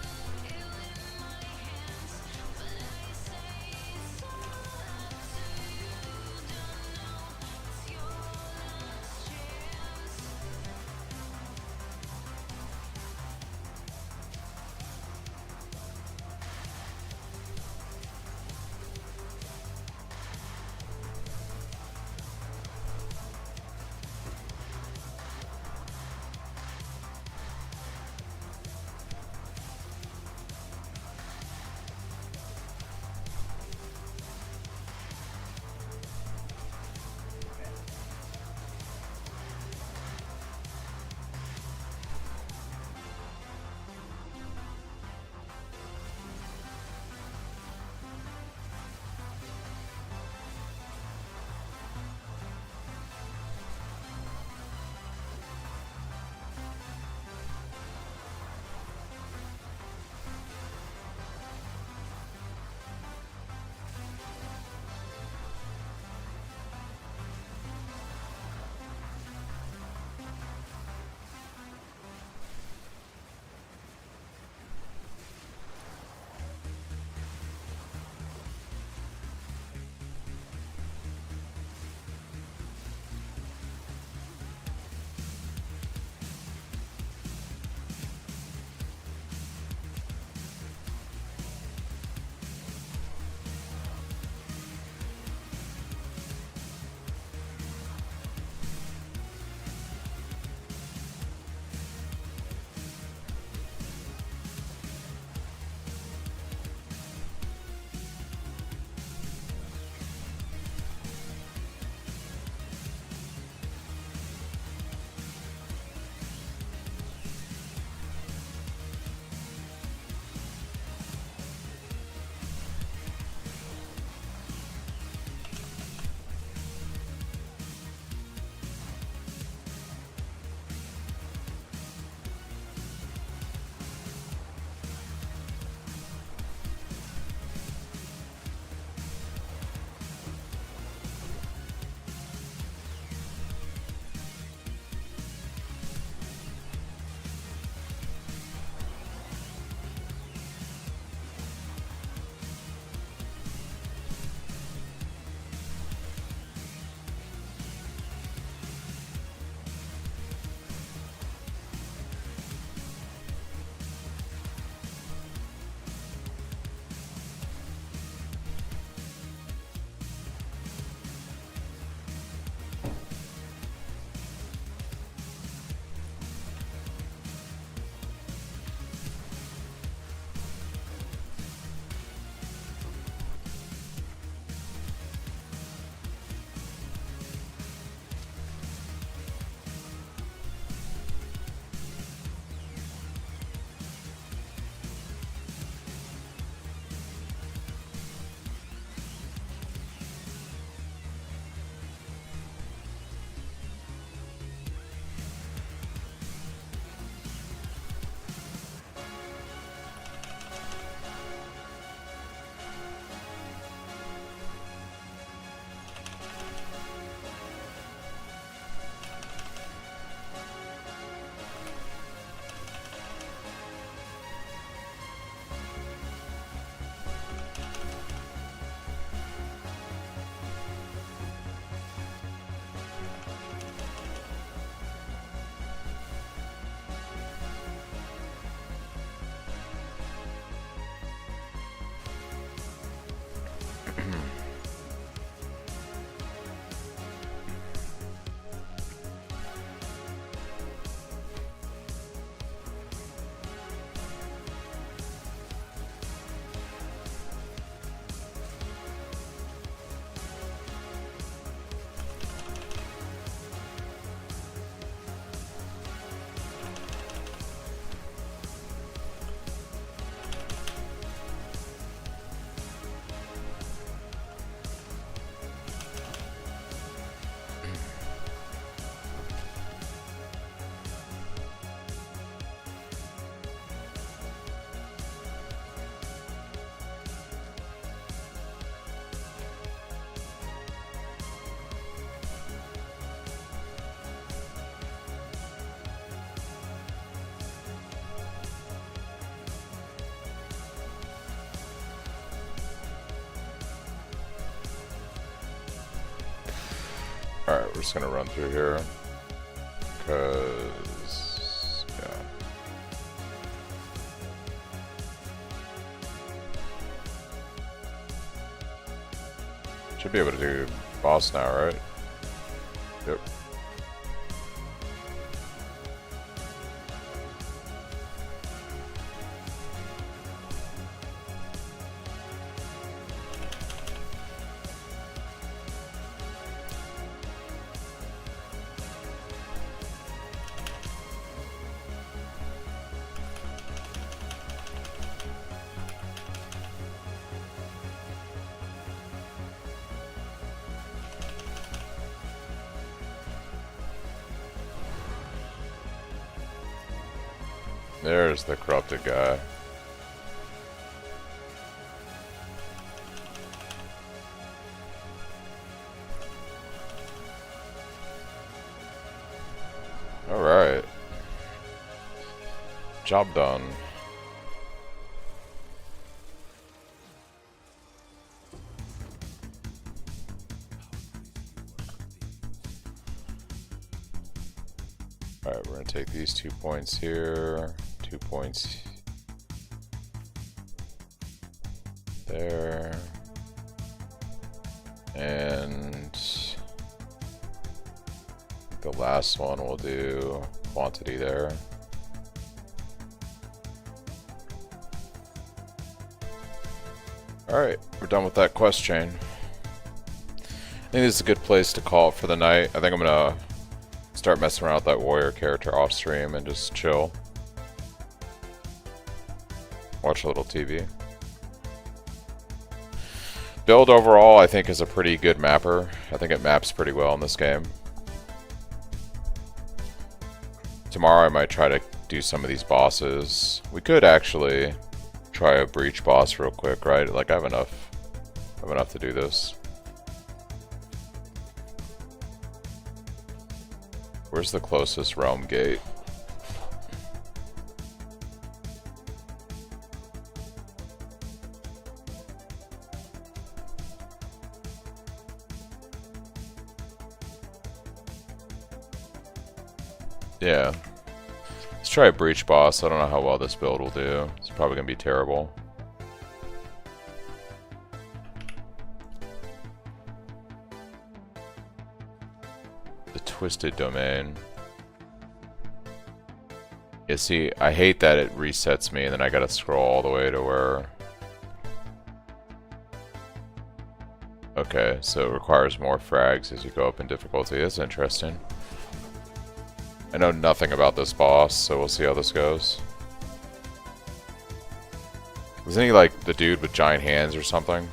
we're just gonna run through here. Because, yeah. Should be able to do boss now, right? Yep. There's the corrupted guy. Alright. Job done. Alright, we're gonna take these 2 points here. 2 points there, and the last one we'll do quantity there. Alright, we're done with that quest chain. I think this is a good place to call it for the night. I think I'm gonna start messing around with that warrior character off stream and just chill. Watch a little TV. Build overall, I think, is a pretty good mapper. I think it maps pretty well in this game. Tomorrow I might try to do some of these bosses. We could actually try a breach boss real quick, right? Like I have enough to do this. Where's the closest realm gate? Yeah. Let's try a breach boss. I don't know how well this build will do. It's probably gonna be terrible. The Twisted Domain. Yeah, see, I hate that it resets me and then I gotta scroll all the way to where... Okay, so it requires more frags as you go up in difficulty. That's interesting. I know nothing about this boss, so we'll see how this goes. Isn't he like the dude with giant hands or something?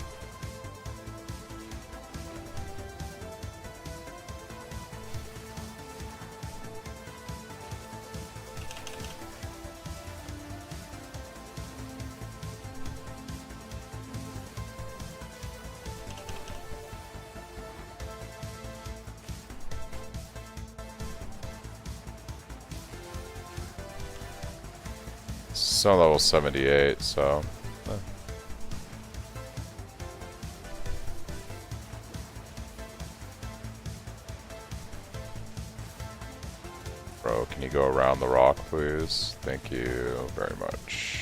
Still level 78, so... Bro, can you go around the rock, please? Thank you very much.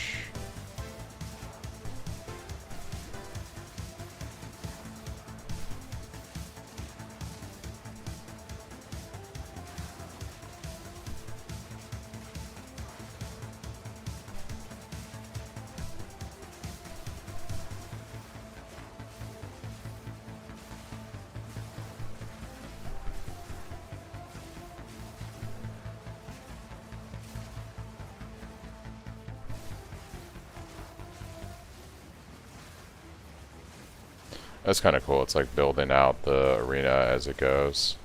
That's kind of cool. It's like building out the arena as it goes.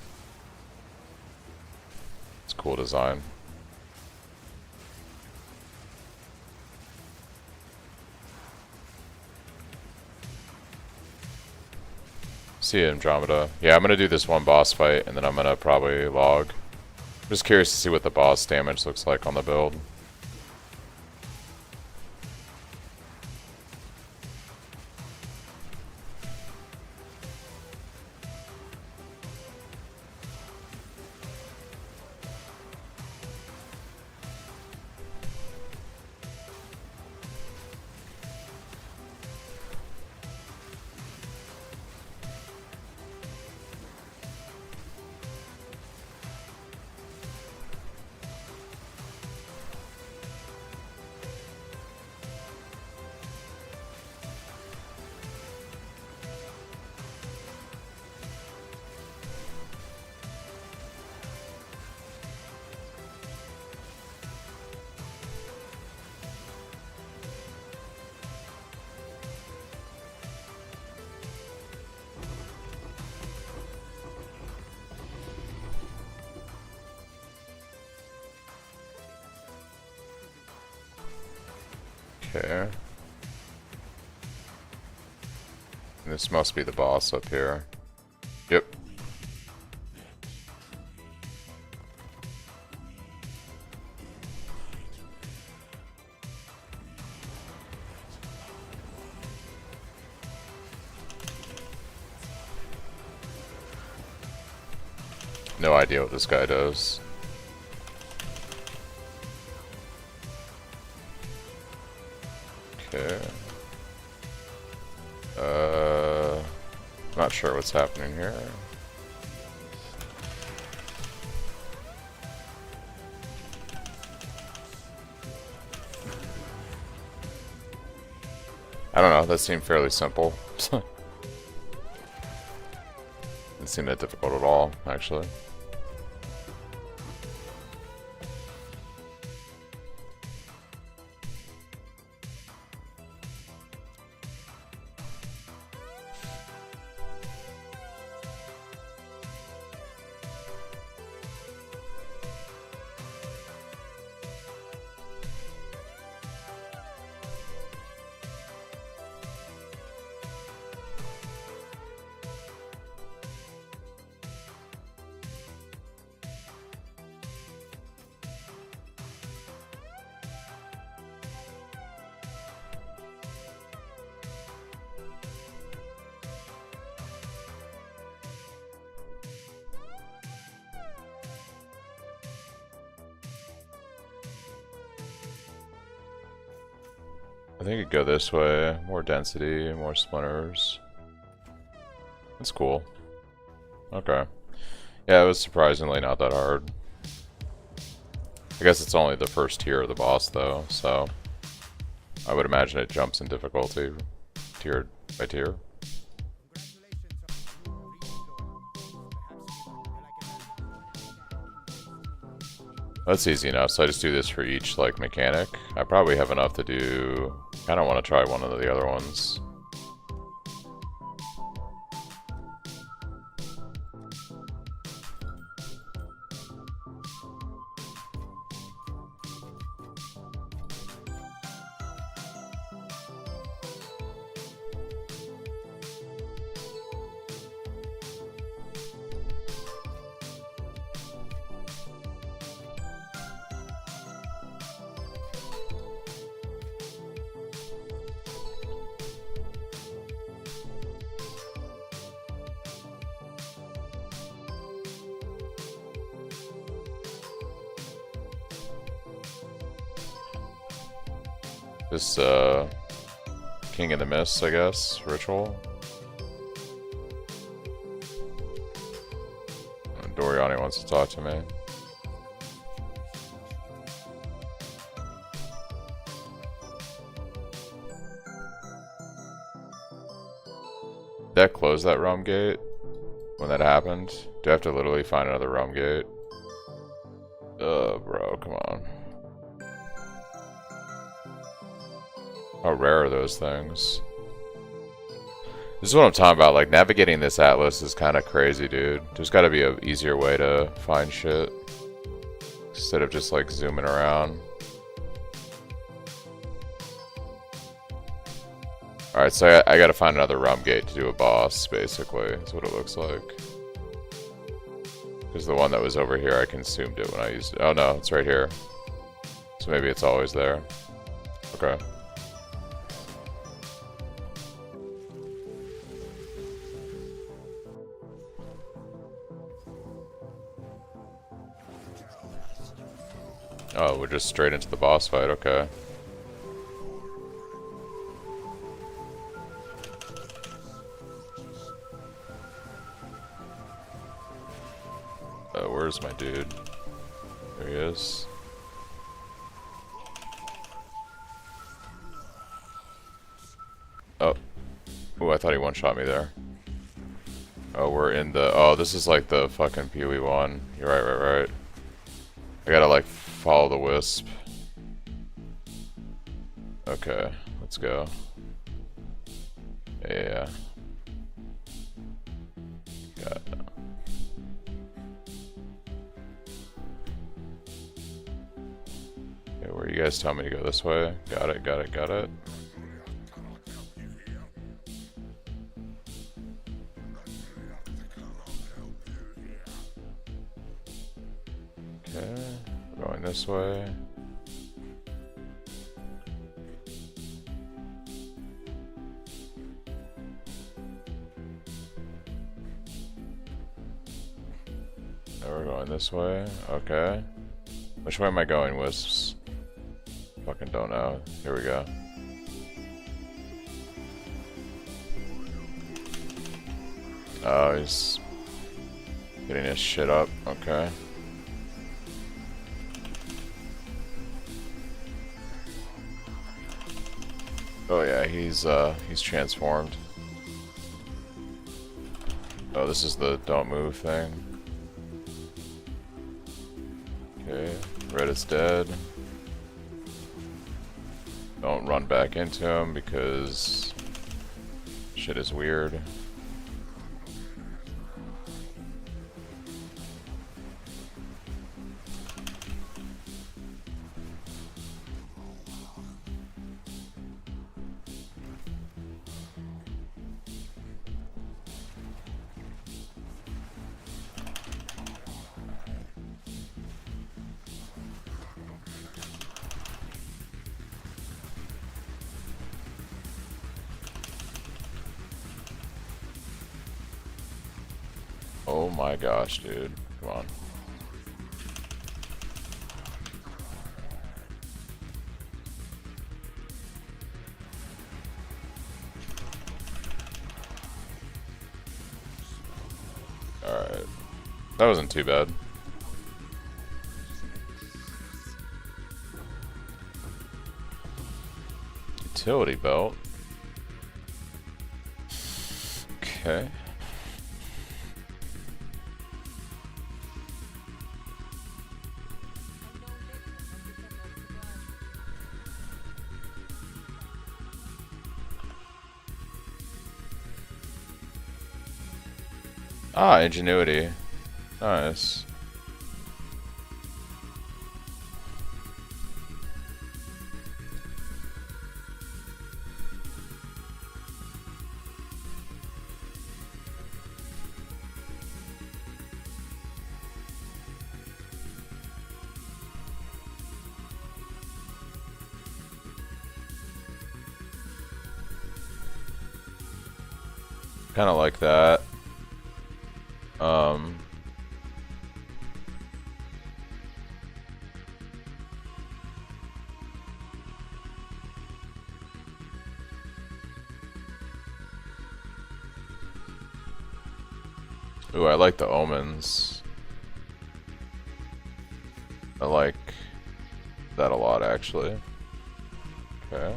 It's a cool design. See you, Andromeda. Yeah, I'm gonna do this one boss fight and then I'm gonna probably log. I'm just curious to see what the boss damage looks like on the build. Okay. This must be the boss up here. Yep. No idea what this guy does. Okay. Not sure what's happening here. I don't know, that seemed fairly simple. Didn't seem that difficult at all, actually. I think it'd go this way. More density, more splinters. That's cool. Okay. Yeah, it was surprisingly not that hard. I guess it's only the first tier of the boss though, so I would imagine it jumps in difficulty tier by tier. That's easy enough, so I just do this for each, like, mechanic. I probably have enough to do... I don't want to try one of the other ones. This, King of the Mists, I guess, ritual. Doriani wants to talk to me. Did that close that realm gate when that happened? Do I have to literally find another realm gate? Bro, come on. How rare are those things? This is what I'm talking about, like, navigating this atlas is kind of crazy, dude. There's gotta be an easier way to find shit. Instead of just, like, zooming around. Alright, so I gotta find another realm gate to do a boss, basically. That's what it looks like. Because the one that was over here, I consumed it when I used it. Oh no, it's right here. So maybe it's always there. Okay. Oh, we're just straight into the boss fight, okay. Where's my dude? There he is. Oh. Ooh, I thought he one-shot me there. Oh, we're in the... Oh, this is like the fucking Peewee one. You're right. I gotta, like, follow the wisp. Okay, let's go. Yeah. Got it. Okay, where are you guys tell me to go this way. Got it, got it, got it. Okay, we're going this way. Now we're going this way. Okay. Which way am I going, Wisps? Fucking don't know. Here we go. Oh, he's getting his shit up. Okay. Oh yeah, he's transformed. Oh, this is the don't move thing. Okay, red is dead. Don't run back into him because shit is weird. Oh my gosh, dude. Come on. Alright. That wasn't too bad. Utility belt. Okay. Ah, ingenuity. Nice. Kind of like that. Ooh, I like the omens. I like that a lot, actually. Okay.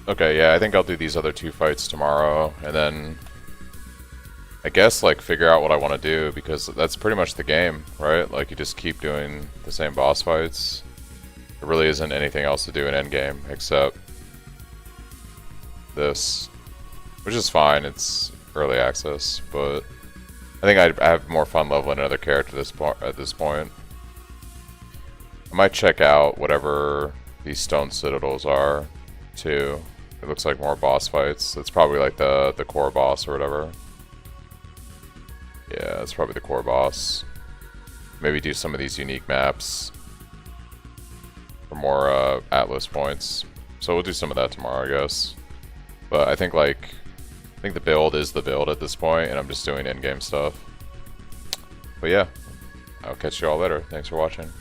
Okay, yeah, I think I'll do these other two fights tomorrow, and then I guess, like, figure out what I want to do, because that's pretty much the game, right? Like, you just keep doing the same boss fights. There really isn't anything else to do in Endgame, except this, which is fine, it's early access, but I think I'd have more fun leveling another character at this point. I might check out whatever these stone citadels are, too. It looks like more boss fights. It's probably like the core boss or whatever. Yeah, that's probably the core boss. Maybe do some of these unique maps for more Atlas points. So we'll do some of that tomorrow, I guess. But I think the build is the build at this point, and I'm just doing in-game stuff. But yeah, I'll catch you all later. Thanks for watching.